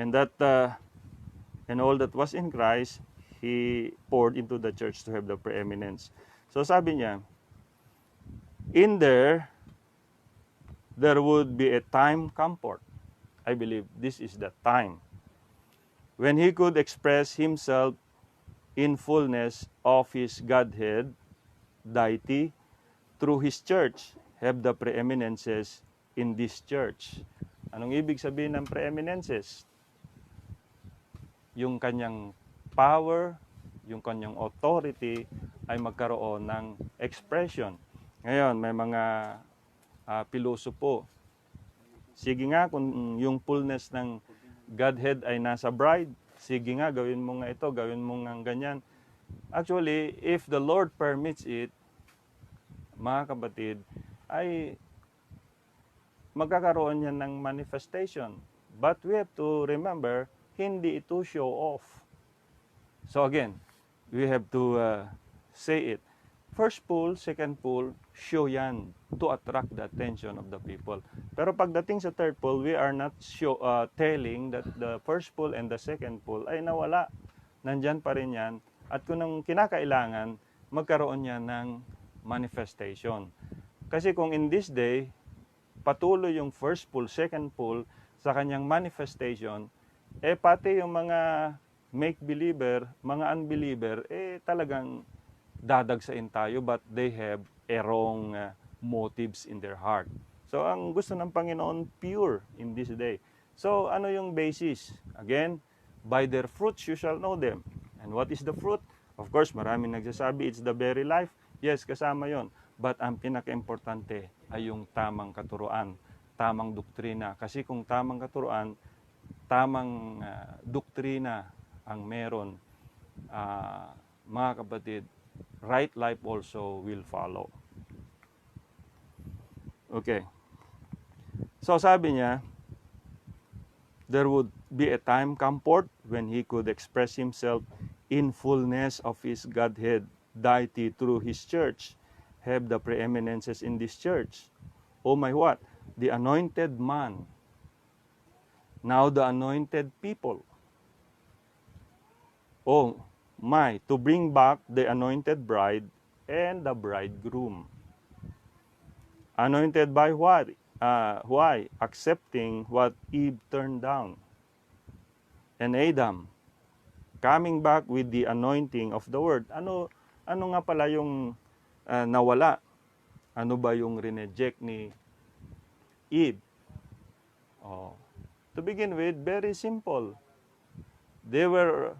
And all that was in Christ, He poured into the church to have the preeminence. So sabi niya, in there would be a time comfort. I believe this is the time when He could express Himself in fullness of His Godhead, deity, through His church, have the preeminences in this church. Anong ibig sabihin ng preeminences? Yung kanyang power, yung kanyang authority ay magkaroon ng expression. Ngayon, may mga pilosopo. Sige nga, kung yung fullness ng Godhead ay nasa bride, sige nga, gawin mo nga ito, gawin mo nga ganyan. Actually, if the Lord permits it, mga kapatid, ay magkakaroon yan ng manifestation. But we have to remember, hindi ito show off. So again, we have to say it. First pull, second pull, show yan to attract the attention of the people. Pero pagdating sa third pull, we are not telling that the first pull and the second pull ay nawala. Nandyan pa rin yan. At kung ang kinakailangan, magkaroon yan ng manifestation. Kasi kung in this day, patuloy yung first pull, second pull sa kanyang manifestation, pati yung mga make-believer, mga unbeliever, talagang dadagsain tayo but they have a wrong motives in their heart. So ang gusto ng Panginoon, pure in this day. So ano yung basis? Again, by their fruits you shall know them. And what is the fruit? Of course, maraming nagsasabi, it's the very life. Yes, kasama yon. But ang pinaka-importante ay yung tamang katuruan, tamang doktrina. Kasi kung tamang katuruan, tamang doktrina ang meron, mga kapatid, right life also will follow. Okay. So sabi niya, there would be a time comfort when He could express Himself in fullness of His Godhead, deity through His church, have the preeminences in this church. Oh my what? The anointed man. Now the anointed people. Oh my, to bring back the anointed bride and the bridegroom. Anointed by what? Why? Accepting what Eve turned down. And Adam, coming back with the anointing of the word. Ano nga pala yung nawala? Ano ba yung rineject ni Eve? To begin with, very simple. They were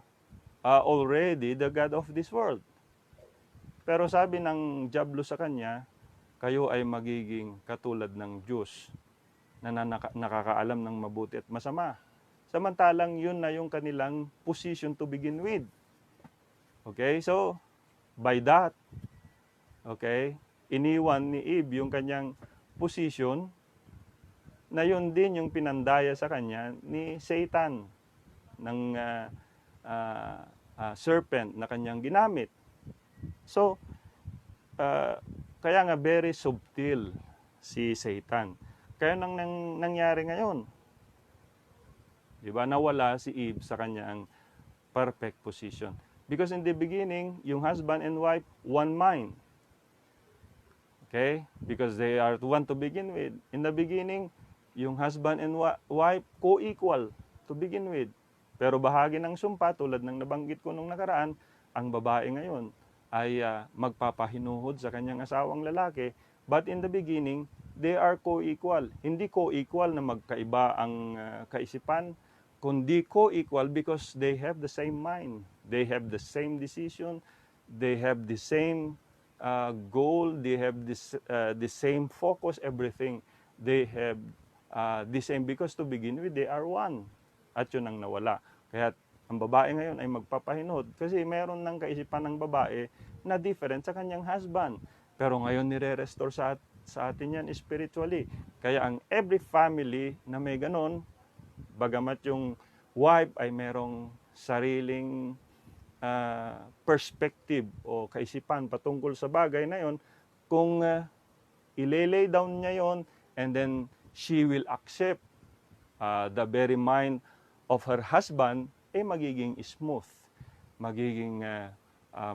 already the God of this world. Pero sabi ng Diablo sa kanya, kayo ay magiging katulad ng Diyos na nakakaalam ng mabuti at masama. Samantalang yun na yung kanilang position to begin with. Okay, so by that, okay, iniwan ni Eve yung kanyang position na yun din yung pinandaya sa kanya ni Satan ng serpent na kanyang ginamit. So, kaya nga very subtle si Satan. Kaya nang nangyari ngayon, di ba, nawala si Eve sa kanyang perfect position. Because in the beginning, yung husband and wife, one mind. Okay? Because they are one to begin with. In the beginning, yung husband and wife, co-equal to begin with. Pero bahagi ng sumpa, tulad ng nabanggit ko nung nakaraan, ang babae ngayon ay magpapahinuhod sa kanyang asawang lalaki. But in the beginning, they are co-equal. Hindi co-equal na magkaiba ang kaisipan, kundi co-equal because they have the same mind. They have the same decision. They have the same goal. They have the same focus, everything. They have the same because to begin with, they are one. At yun ang nawala. Kaya ang babae ngayon ay magpapahinod kasi meron ng kaisipan ng babae na different sa kanyang husband. Pero ngayon nire-restore sa atin yan spiritually. Kaya ang every family na may ganon, bagamat yung wife ay merong sariling perspective o kaisipan patungkol sa bagay na yon, kung ilelay down niya yon and then she will accept the very mind of her husband, magiging smooth, magiging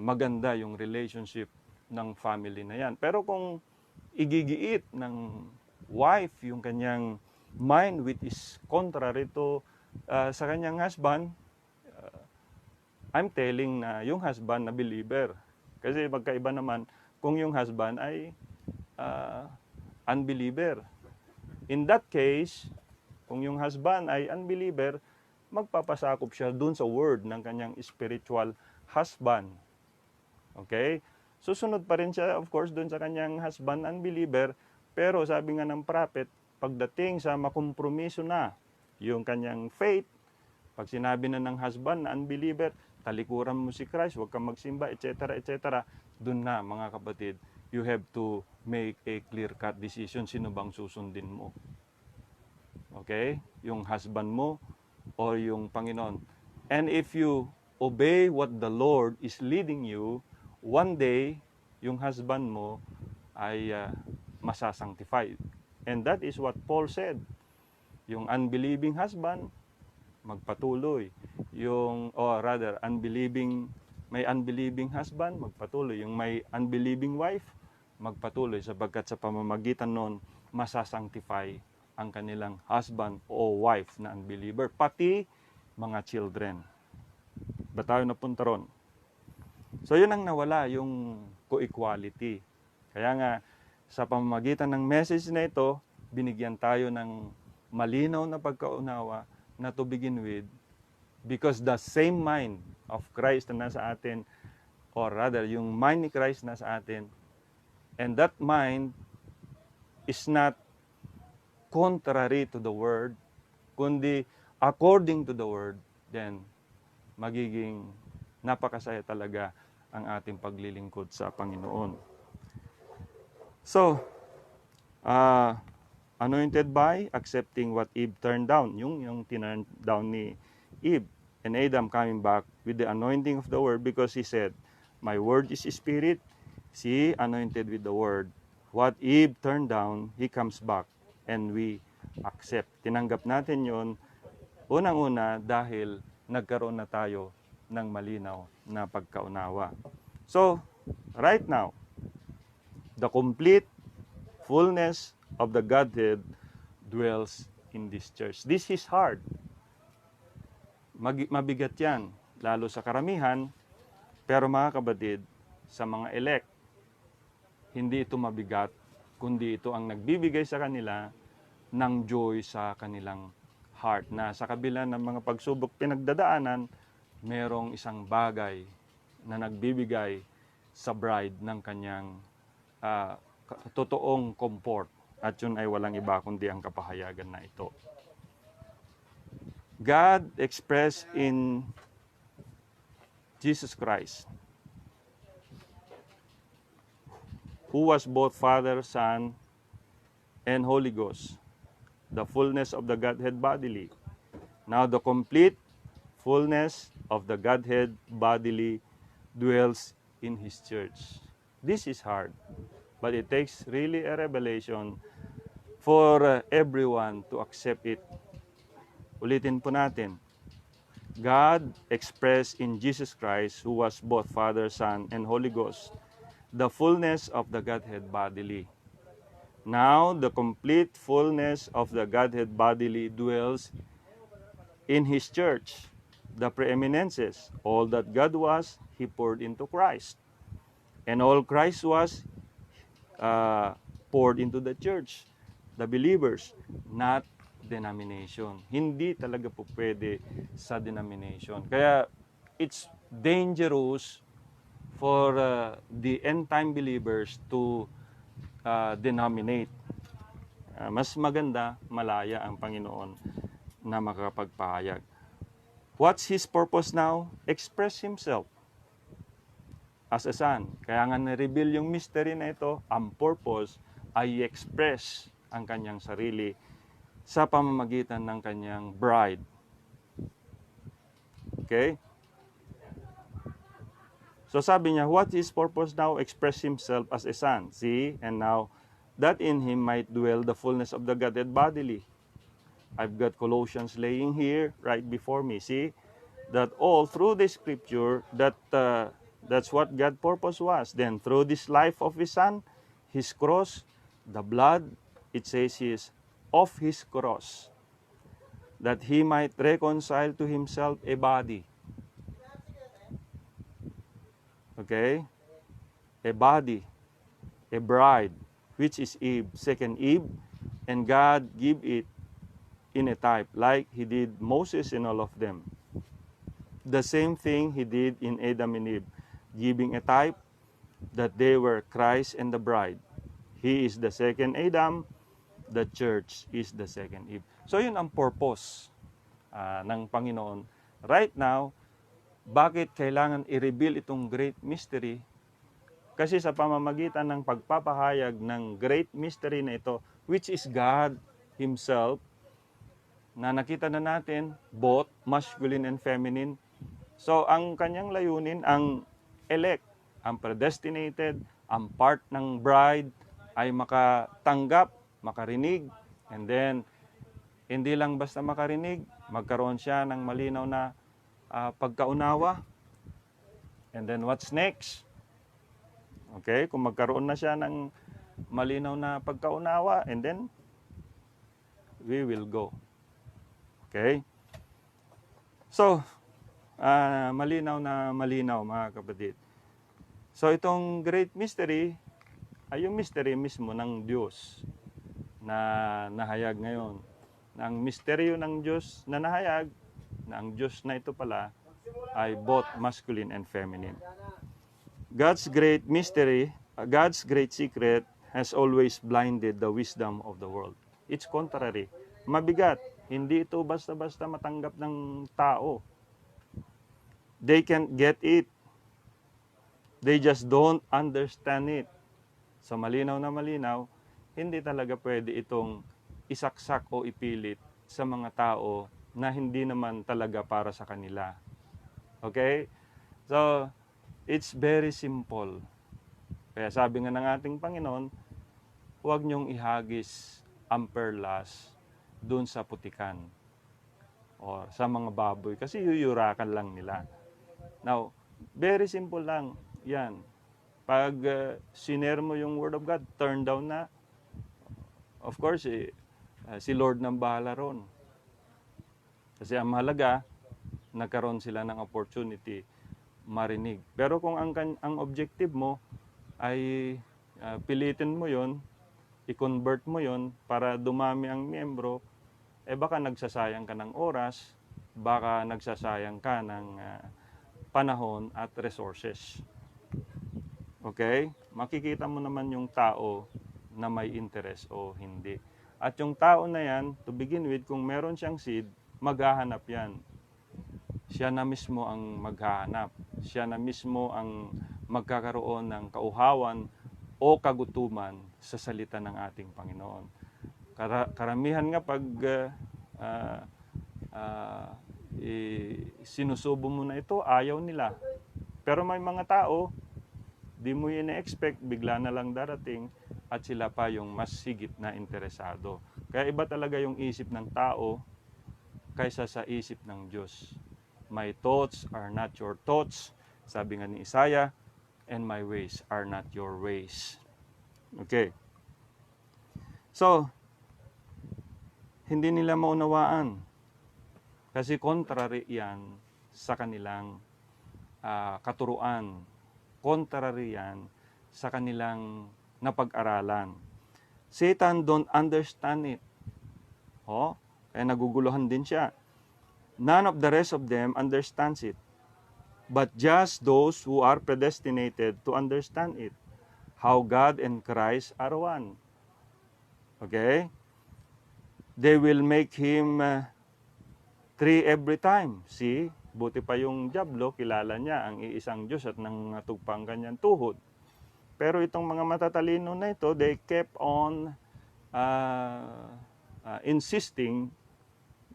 maganda yung relationship ng family na yan. Pero kung igigiit ng wife yung kanyang mind which is contrary to sa kanyang husband, I'm telling na yung husband na believer. Kasi magkaiba naman kung yung husband ay unbeliever. In that case, kung yung husband ay unbeliever, magpapasakop siya dun sa word ng kanyang spiritual husband. Okay? Susunod pa rin siya, of course, dun sa kanyang husband unbeliever, pero sabi nga ng prophet, pagdating sa makompromiso na yung kanyang faith, pag sinabi na ng husband na unbeliever, talikuran mo si Christ, huwag kang magsimba, etc., etc., dun na, mga kapatid, you have to make a clear-cut decision, sino bang susundin mo. Okay? Yung husband mo or yung Panginoon. And if you obey what the Lord is leading you, one day, yung husband mo ay masasanctify. And that is what Paul said. Yung unbelieving husband, magpatuloy. May unbelieving husband, magpatuloy. Yung may unbelieving wife, magpatuloy. Sapagkat sa pamamagitan nun, masasanctify ang kanilang husband o wife na unbeliever, pati mga children. Ba tayo napunta ron? So yun ang nawala, yung co-equality. Kaya nga, sa pamamagitan ng message na ito, binigyan tayo ng malinaw na pagkaunawa na to begin with, because the same mind of Christ na nasa atin, or rather, yung mind ni Christ na sa atin, and that mind is not contrary to the word, kundi according to the word, then magiging napakasaya talaga ang ating paglilingkod sa Panginoon. So, anointed by accepting what Eve turned down, yung tinurn down ni Eve, and Adam coming back with the anointing of the word because he said, my word is spirit, she anointed with the word. What Eve turned down, he comes back and we accept. Tinanggap natin yon unang-una dahil nagkaroon na tayo ng malinaw na pagkaunawa. So, right now, the complete fullness of the Godhead dwells in this church. This is hard. Mabigat yan, lalo sa karamihan, pero mga kapatid, sa mga elect, hindi ito mabigat, kundi ito ang nagbibigay sa kanila ng joy sa kanilang heart, na sa kabila ng mga pagsubok pinagdadaanan, merong isang bagay na nagbibigay sa bride ng kanyang totoong comfort. At yun ay walang iba kundi ang kapahayagan na ito. God expressed in Jesus Christ, who was both Father, Son, and Holy Ghost, the fullness of the Godhead bodily. Now the complete fullness of the Godhead bodily dwells in His church. This is hard, but it takes really a revelation for everyone to accept it. Ulitin po natin. God expressed in Jesus Christ, who was both Father, Son, and Holy Ghost, the fullness of the Godhead bodily. Now, the complete fullness of the Godhead bodily dwells in His church, the preeminences. All that God was, He poured into Christ. And all Christ was, poured into the church, the believers, not denomination. Hindi talaga po pwede sa denomination. Kaya it's dangerous for the end time believers to denominate. Mas maganda, malaya ang Panginoon na makapagpahayag. What's His purpose now? Express Himself as a son. Kaya nga na-reveal yung mystery na ito, ang purpose ay express ang kanyang sarili sa pamamagitan ng kanyang bride. Okay? So sabi niya, what is purpose now? Express Himself as a son. See? And now, that in Him might dwell the fullness of the Godhead bodily. I've got Colossians laying here right before me. See? That all through the scripture, that's what God's purpose was. Then through this life of His Son, His cross, the blood, it says He is of His cross, that He might reconcile to Himself a body. Okay? A body, a bride, which is Eve, second Eve, and God give it in a type, like He did Moses and all of them. The same thing He did in Adam and Eve, giving a type that they were Christ and the bride. He is the second Adam, the church is the second Eve. So yun ang purpose ng Panginoon. Right now, bakit kailangan i-reveal itong great mystery? Kasi sa pamamagitan ng pagpapahayag ng great mystery na ito, which is God Himself, na nakita na natin, both masculine and feminine. So, ang kanyang layunin, ang elect, ang predestinated, ang part ng bride ay makatanggap, makarinig, and then, hindi lang basta makarinig, magkaroon siya ng malinaw na pagkaunawa. And then, what's next? Okay, kung magkaroon na siya ng malinaw na pagkaunawa, and then, we will go. Okay? So, malinaw na malinaw mga kapatid. So itong great mystery ay yung mystery mismo ng Diyos na nahayag ngayon. Ang misteryo ng Diyos na nahayag, na ang Diyos na ito pala ay both masculine and feminine. God's great mystery, God's great secret has always blinded the wisdom of the world. It's contrary. Mabigat. Hindi ito basta-basta matanggap ng tao. They can't get it. They just don't understand it. So malinaw na malinaw, hindi talaga pwede itong isaksak o ipilit sa mga tao na hindi naman talaga para sa kanila. Okay? So, it's very simple. Kaya sabi nga ng ating Panginoon, huwag niyong ihagis ang perlas doon sa putikan o sa mga baboy kasi yuyurakan lang nila. Now, very simple lang. Yan. Pag sinare mo yung Word of God, turn down na. Of course, si Lord nang bahala ron. Kasi ang mahalaga, nagkaroon sila ng opportunity marinig. Pero kung ang objective mo ay pilitin mo yon, i-convert mo yon para dumami ang miyembro, baka nagsasayang ka ng oras, baka nagsasayang ka ng panahon at resources. Okay? Makikita mo naman yung tao na may interest o hindi. At yung tao na yan, to begin with, kung meron siyang seed, maghahanap yan. Siya na mismo ang maghahanap. Siya na mismo ang magkakaroon ng kauhawan o kagutuman sa salita ng ating Panginoon. Karamihan nga pag sinusubo mo na ito, ayaw nila. Pero may mga tao, di mo ina-expect, bigla na lang darating at sila pa yung mas sigit na interesado. Kaya iba talaga yung isip ng tao kaysa sa isip ng Diyos. My thoughts are not your thoughts, sabi nga ni Isaiah, and my ways are not your ways. Okay. So, hindi nila maunawaan kasi contrary yan sa kanilang katuruan. Contrary yan sa kanilang napag-aralan. Satan don't understand it. Kaya naguguluhan din siya. None of the rest of them understands it, but just those who are predestinated to understand it. How God and Christ are one. Okay? They will make him three every time. See? Buti pa yung Diablo, kilala niya ang iisang Diyos at nang natugpang kanyang tuhod. Pero itong mga matatalino na ito, they kept on insisting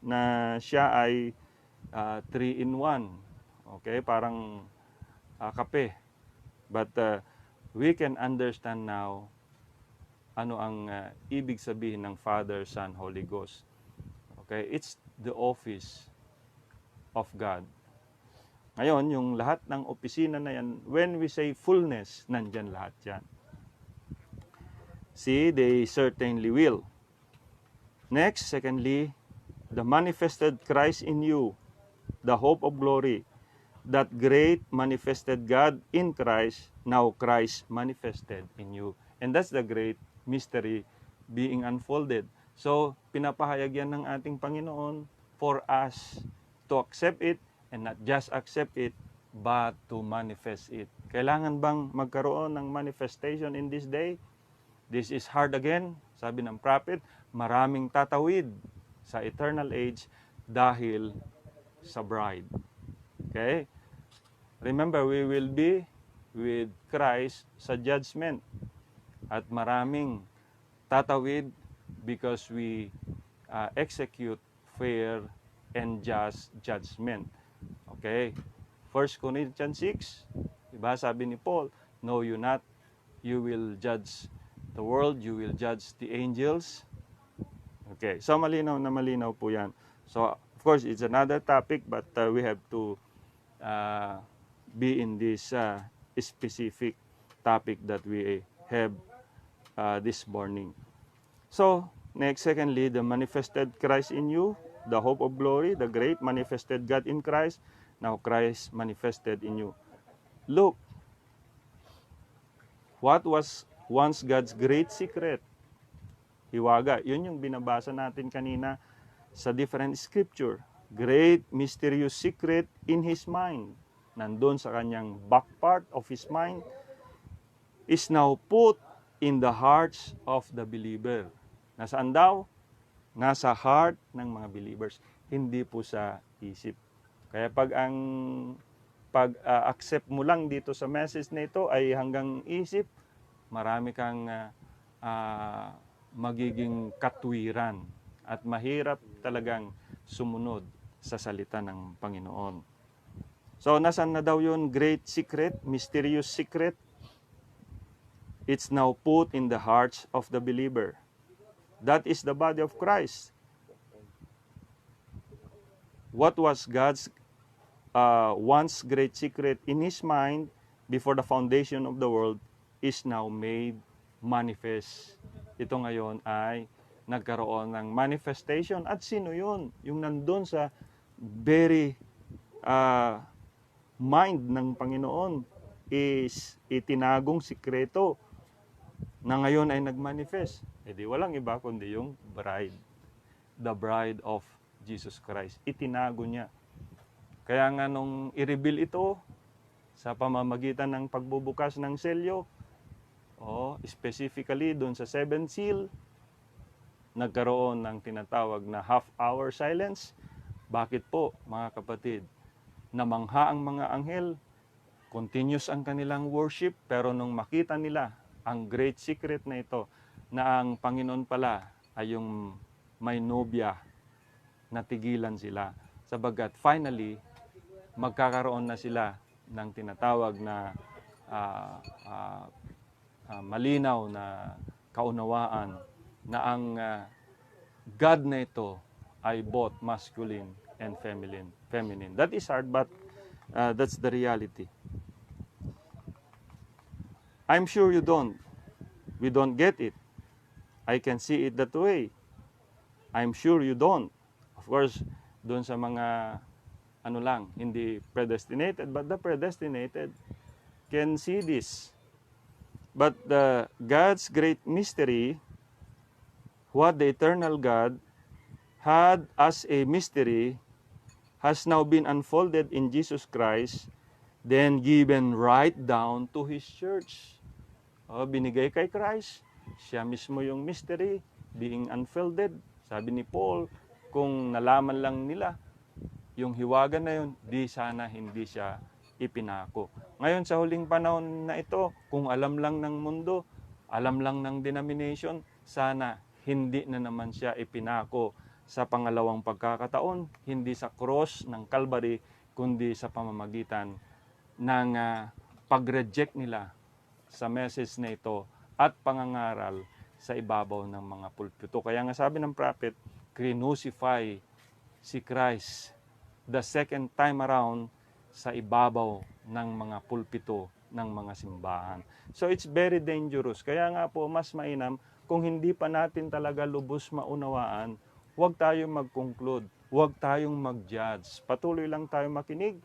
na siya ay 3-in-1. Okay? Parang kape. But we can understand now ano ang ibig sabihin ng Father, Son, Holy Ghost. Okay? It's the office of God. Ngayon, yung lahat ng opisina na yan, when we say fullness, nandyan lahat yan. See, they certainly will. Next, secondly, the manifested Christ in you, the hope of glory. That great manifested God in Christ, now Christ manifested in you. And that's the great mystery being unfolded. So, pinapahayag yan ng ating Panginoon for us to accept it, and not just accept it, but to manifest it. Kailangan bang magkaroon ng manifestation in this day? This is hard again, sabi ng prophet, maraming tatawid sa eternal age dahil sa bride. Okay? Remember, we will be with Christ sa judgment. At maraming tatawid because we execute fair and just judgment. Okay? 1 Corinthians 6, diba, sabi ni Paul, know you not, you will judge the world, you will judge the angels. Okay, so malinaw na malinaw po yan. So, of course, it's another topic, but we have to be in this specific topic that we have this morning. So, next, secondly, the manifested Christ in you, the hope of glory, the great manifested God in Christ, now Christ manifested in you. Look, what was once God's great secret? Hiwaga, yun yung binabasa natin kanina sa different scripture. Great mysterious secret in His mind. Nandun sa kanyang back part of His mind is now put in the hearts of the believer. Nasaan daw? Nasa heart ng mga believers, hindi po sa isip. Kaya pag-accept mo lang dito sa message na ito ay hanggang isip, marami kang magiging katwiran at mahirap talagang sumunod sa salita ng Panginoon. So, nasaan na daw yun? Great secret, mysterious secret. It's now put in the hearts of the believer. That is the body of Christ. What was God's once great secret in His mind before the foundation of the world is now made manifest. Ito ngayon ay nagkaroon ng manifestation. At sino yun? Yung nandun sa very mind ng Panginoon is itinagong sikreto na ngayon ay nagmanifest. Di walang iba kundi yung bride. The bride of Jesus Christ. Itinago niya. Kaya nga nung i-reveal ito sa pamamagitan ng pagbubukas ng selyo, specifically dun sa 7th seal, nagkaroon ng tinatawag na half-hour silence. Bakit po, mga kapatid? Namangha ang mga anghel, continuous ang kanilang worship, pero nung makita nila ang great secret na ito, na ang Panginoon pala ay yung may nobya, natigilan sila. Sabagat finally, magkakaroon na sila ng tinatawag na malinaw na kaunawaan na ang God na ito ay both masculine and feminine. That is hard, but that's the reality. I'm sure you don't. We don't get it. I can see it that way. I'm sure you don't. Of course, doon sa mga ano lang, hindi predestinated, but the predestinated can see this. But the God's great mystery, what the eternal God had as a mystery, has now been unfolded in Jesus Christ, then given right down to His church. Binigay kay Christ, siya mismo yung mystery being unfolded. Sabi ni Paul, kung nalaman lang nila yung hiwaga na yun, di sana hindi siya ipinako. Ngayon sa huling panahon na ito, kung alam lang ng mundo, alam lang ng denomination, sana hindi na naman siya ipinako sa pangalawang pagkakataon, hindi sa cross ng Calvary, kundi sa pamamagitan ng pag-reject nila sa message na ito at pangangaral sa ibabaw ng mga pulpito. Kaya nga sabi ng prophet, crucify si Christ the second time around sa ibabaw ng mga pulpito ng mga simbahan. So it's very dangerous. Kaya nga po mas mainam kung hindi pa natin talaga lubos maunawaan, huwag tayong mag-conclude, huwag tayong mag-judge. Patuloy lang tayo makinig.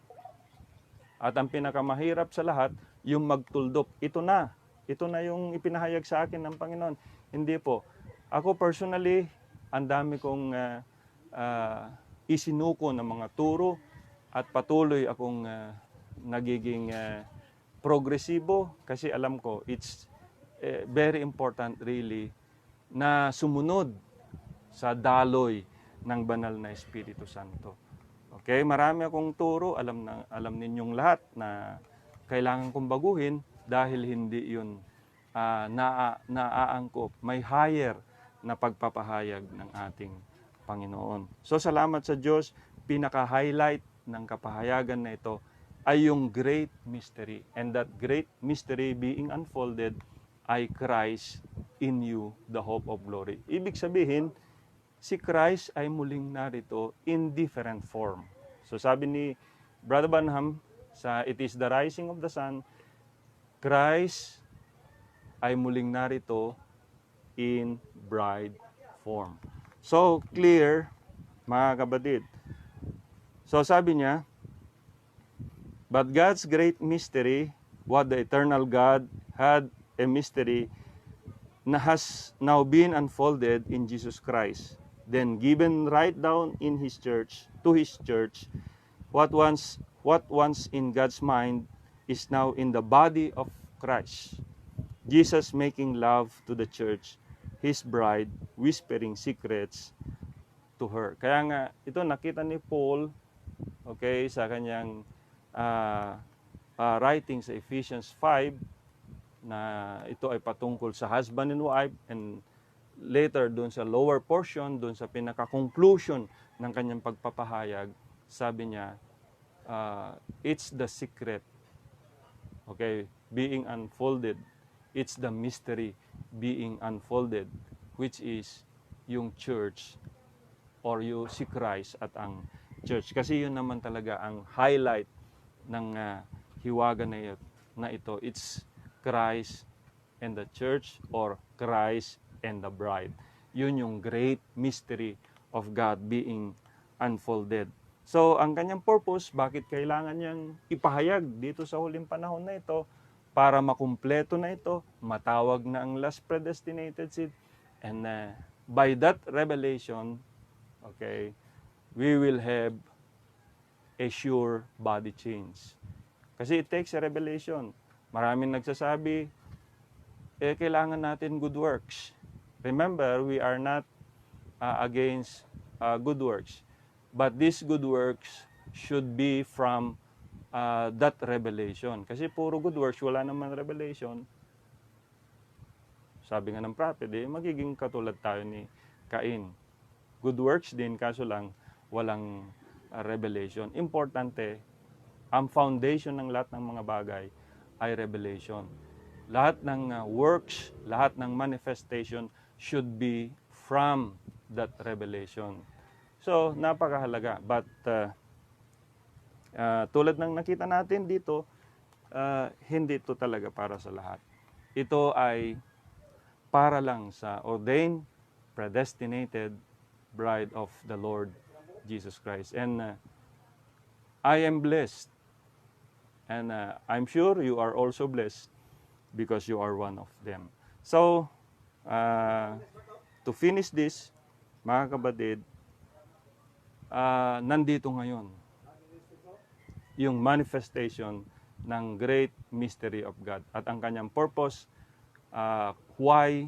At ang pinakamahirap sa lahat, yung magtuldok. Ito na yung ipinahayag sa akin ng Panginoon. Hindi po. Ako personally, ang dami kong isinuko ng mga turo at patuloy akong nagiging progresibo kasi alam ko it's very important really na sumunod sa daloy ng banal na Espiritu Santo. Okay, marami akong turo, alam ninyong lahat na kailangan kong baguhin dahil hindi 'yun naaangkop. May higher na pagpapahayag ng ating Panginoon. So salamat sa Diyos, pinaka-highlight ng kapahayagan na ito ay yung great mystery. And that great mystery being unfolded ay Christ in you, the hope of glory. Ibig sabihin, si Christ ay muling narito in different form. So sabi ni Brother Branham sa It is the Rising of the Sun, Christ ay muling narito in bride form. So clear, mga kapatid. So sabi niya, but God's great mystery, what the eternal God had a mystery na has now been unfolded in Jesus Christ, then given right down in His church, to His church, what once in God's mind is now in the body of Christ. Jesus making love to the church, His bride, whispering secrets to her. Kaya nga, ito nakita ni Paul, okay, sa kanyang writing sa Ephesians 5, na ito ay patungkol sa husband and wife, and later doon sa lower portion, doon sa pinaka-conclusion ng kanyang pagpapahayag, sabi niya, it's the secret, okay, being unfolded. It's the mystery being unfolded, which is yung church or yung si Christ at ang church. Kasi yun naman talaga ang highlight ng hiwaga na ito. It's Christ and the church or Christ and the bride. Yun yung great mystery of God being unfolded. So, ang kanyang purpose, bakit kailangan niyang ipahayag dito sa huling panahon na ito, para makumpleto na ito, matawag na ang last predestinated seed, and by that revelation, okay, we will have a sure body change. Kasi it takes a revelation. Maraming nagsasabi, kailangan natin good works. Remember, we are not against good works. But these good works should be from that revelation. Kasi puro good works, wala naman revelation. Sabi nga ng prophet, magiging katulad tayo ni Cain. Good works din, kaso lang walang revelation. Importante, ang foundation ng lahat ng mga bagay ay revelation. Lahat ng works, lahat ng manifestation should be from that revelation. So, napakahalaga. But tulad ng nakita natin dito, hindi ito talaga para sa lahat. Ito ay para lang sa ordained, predestinated bride of the Lord Jesus Christ. And I am blessed. And I'm sure you are also blessed because you are one of them. So, to finish this, mga kapatid, nandito ngayon yung manifestation ng great mystery of God. At ang kanyang purpose, why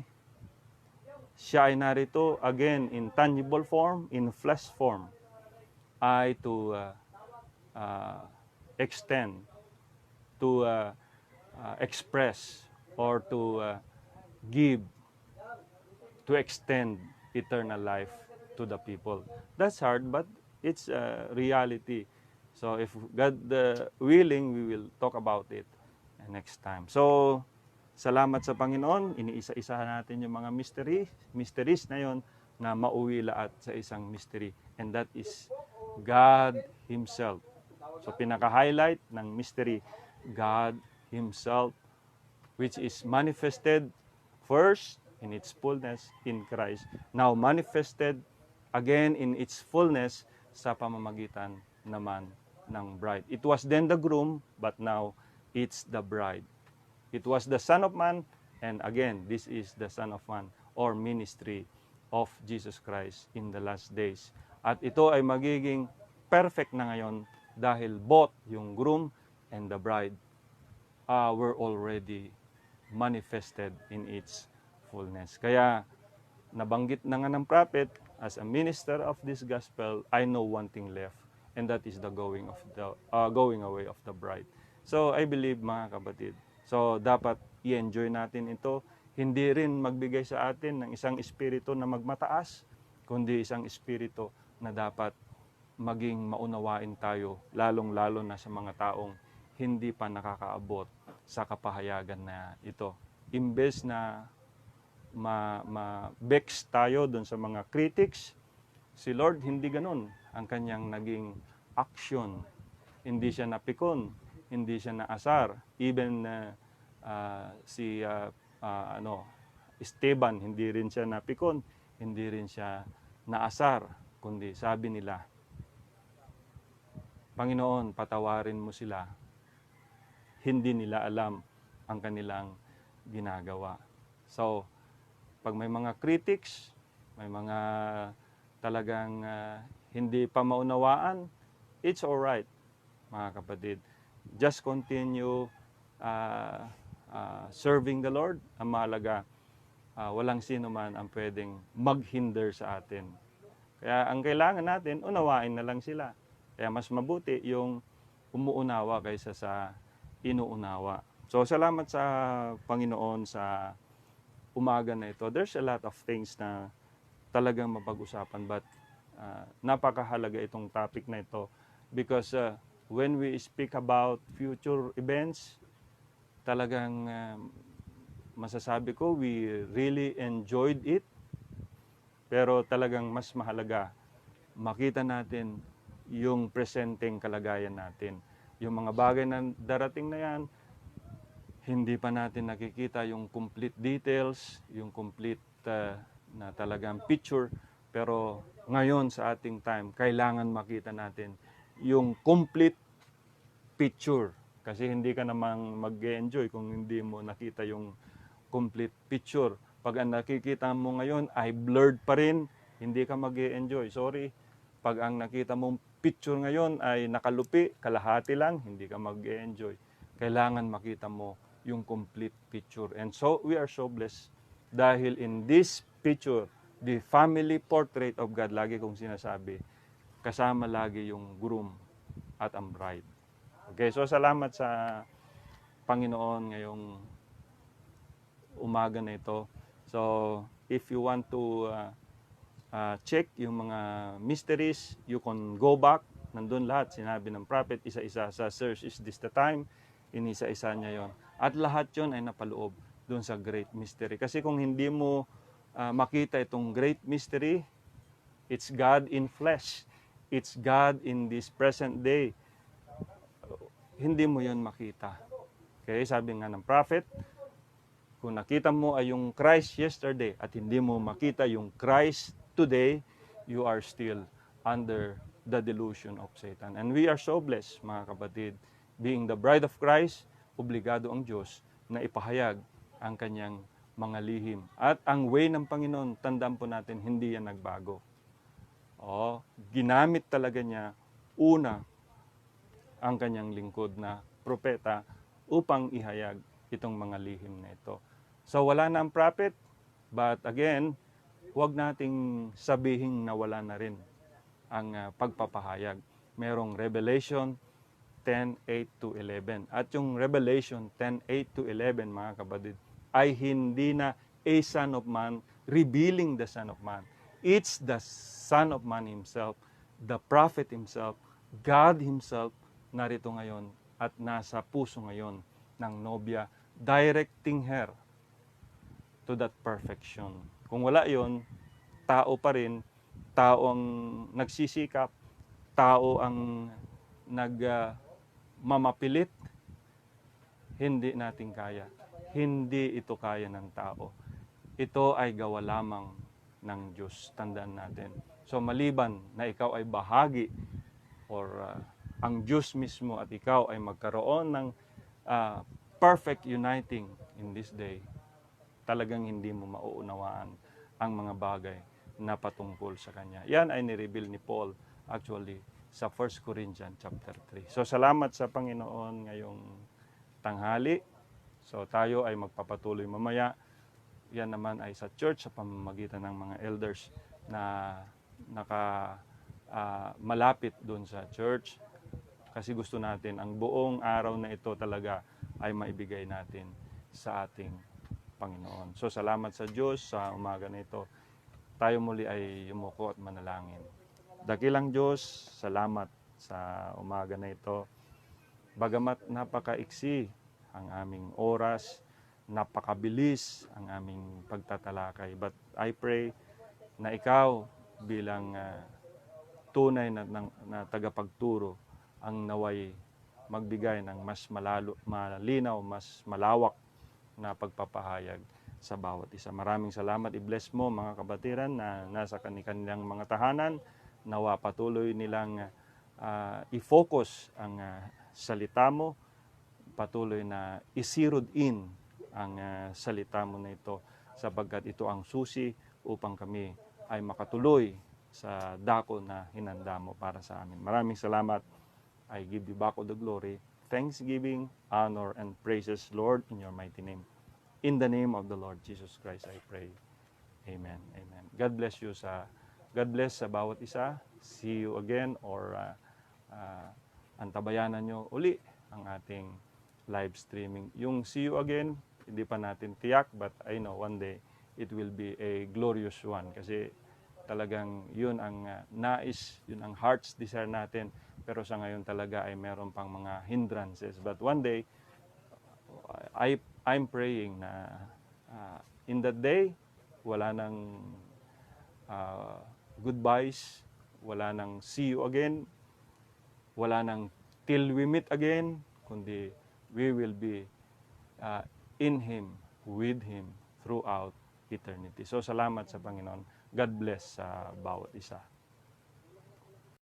siya ay narito again in tangible form, in flesh form, ay to extend, to express, or to give, to extend eternal life to the people. That's hard, but it's a reality. So if God willing, we will talk about it next time. So, salamat sa Panginoon. Iniisa-isa natin yung mga mysteries na yon na mauwi lahat sa isang mystery. And that is God Himself. So, pinaka-highlight ng mystery, God Himself, which is manifested first in its fullness in Christ. Now manifested again in its fullness sa pamamagitan naman ng bride. It was then the groom, but now it's the bride. It was the Son of Man, and again, this is the Son of Man, or ministry of Jesus Christ in the last days. At ito ay magiging perfect na ngayon dahil both yung groom and the bride were already manifested in its fullness. Kaya nabanggit na nga ng prophet, as a minister of this gospel, I know one thing left, and that is the going away of the bride. So I believe, mga kapatid, so dapat i-enjoy natin ito. Hindi rin magbigay sa atin ng isang espiritu na magmataas, kundi isang espiritu na dapat maging maunawain tayo, lalong-lalo na sa mga taong hindi pa nakakaabot sa kapahayagan na ito. Imbes na ma-vex tayo dun sa mga critics, si Lord hindi ganun ang kanyang naging action. Hindi siya napikon, hindi siya naasar. Even si Esteban, hindi rin siya napikon, hindi rin siya naasar, kundi sabi nila, Panginoon, patawarin mo sila. Hindi nila alam ang kanilang ginagawa. So, pag may mga critics, may mga talagang hindi pa maunawaan, it's alright, mga kapatid. Just continue serving the Lord. Ang mahalaga, walang sino man ang pwedeng maghinder sa atin. Kaya ang kailangan natin, unawain na lang sila. Kaya mas mabuti yung umuunawa kaysa sa inuunawa. So salamat sa Panginoon sa umaga na ito. There's a lot of things na talagang mapag-usapan, but napakahalaga itong topic na ito because when we speak about future events, talagang masasabi ko we really enjoyed it, pero talagang mas mahalaga makita natin yung presenteng kalagayan natin. Yung mga bagay na darating na yan, hindi pa natin nakikita yung complete details, yung complete na talagang picture. Pero ngayon sa ating time, kailangan makita natin yung complete picture. Kasi hindi ka namang mag-enjoy kung hindi mo nakita yung complete picture. Pag ang nakikita mo ngayon ay blurred pa rin, hindi ka mag-enjoy. Sorry. Pag ang nakita mong picture ngayon ay nakalupi, kalahati lang, hindi ka mag-enjoy. Kailangan makita mo yung complete picture. And so, we are so blessed dahil in this picture, the family portrait of God, lagi kong sinasabi, kasama lagi yung groom at ang bride. Okay, so salamat sa Panginoon ngayong umaga na ito. So, if you want to check yung mga mysteries, you can go back. Nandun lahat, sinabi ng prophet, isa-isa sa search is this the time, inisa-isa niya yon. At lahat yon ay napaloob dun sa great mystery. Kasi kung hindi mo makita itong great mystery, It's God in flesh. It's God in this present day. Hindi mo yon makita. Okay, sabi nga ng prophet, kung nakita mo ay yung Christ yesterday at hindi mo makita yung Christ today, you are still under the delusion of Satan. And we are so blessed, mga kapatid, being the bride of Christ, obligado ang Diyos na ipahayag ang kanyang mga lihim. At ang way ng Panginoon, tandaan po natin, hindi yan nagbago. Ginamit talaga niya una ang kanyang lingkod na propeta upang ihayag itong mga lihim na ito. So wala na ang prophet, but again, huwag nating sabihin na wala na rin ang pagpapahayag. Merong Revelation 10:8 to 11. At yung Revelation 10:8 to 11, mga kapatid, ay hindi na a Son of Man revealing the Son of Man. It's the Son of Man Himself, the prophet Himself, God Himself, narito ngayon at nasa puso ngayon ng nobya, directing her to that perfection. Kung wala yon, tao pa rin, tao ang nagsisikap, tao ang nagmamapilit, hindi natin kaya. Hindi ito kaya ng tao. Ito ay gawa lamang ng Diyos. Tandaan natin. So maliban na ikaw ay bahagi or ang Diyos mismo at ikaw ay magkaroon ng perfect uniting in this day, talagang hindi mo mauunawaan ang mga bagay na patungkol sa Kanya. Yan ay nireveal ni Paul actually sa 1 Corinthians chapter 3. So salamat sa Panginoon ngayong tanghali. So tayo ay magpapatuloy mamaya. Yan naman ay sa church sa pamamagitan ng mga elders na malapit doon sa church. Kasi gusto natin ang buong araw na ito talaga ay maibigay natin sa ating Panginoon. So salamat sa Diyos sa umaga na ito. Tayo muli ay yumuko at manalangin. Dakilang Diyos, salamat sa umaga na ito. Bagamat napakaiksi ang aming oras, napakabilis ang aming pagtatalakay. But I pray na ikaw bilang tunay na tagapagturo ang naway magbigay ng mas malinaw, mas malawak na pagpapahayag sa bawat isa. Maraming salamat. I-bless mo mga kabatiran na nasa kanilang mga tahanan. Nawa patuloy nilang i-focus ang salita mo. Patuloy na isirod in ang salita mo na ito sapagkat ito ang susi upang kami ay makatuloy sa dako na hinanda mo para sa amin. Maraming salamat. I give you back all the glory, thanksgiving, honor, and praises, Lord, in your mighty name. In the name of the Lord Jesus Christ, I pray. Amen. Amen. God bless you God bless sa bawat isa. See you again or antabayanan nyo uli ang ating live streaming. Yung see you again, hindi pa natin tiyak, but I know one day it will be a glorious one kasi talagang yun ang nais, yun ang heart's desire natin. Pero sa ngayon talaga ay meron pang mga hindrances. But one day, I'm praying na in that day, wala nang goodbyes, wala nang see you again, wala nang till we meet again, kundi we will be in Him, with Him, throughout eternity. So salamat sa Panginoon. God bless sa bawat isa.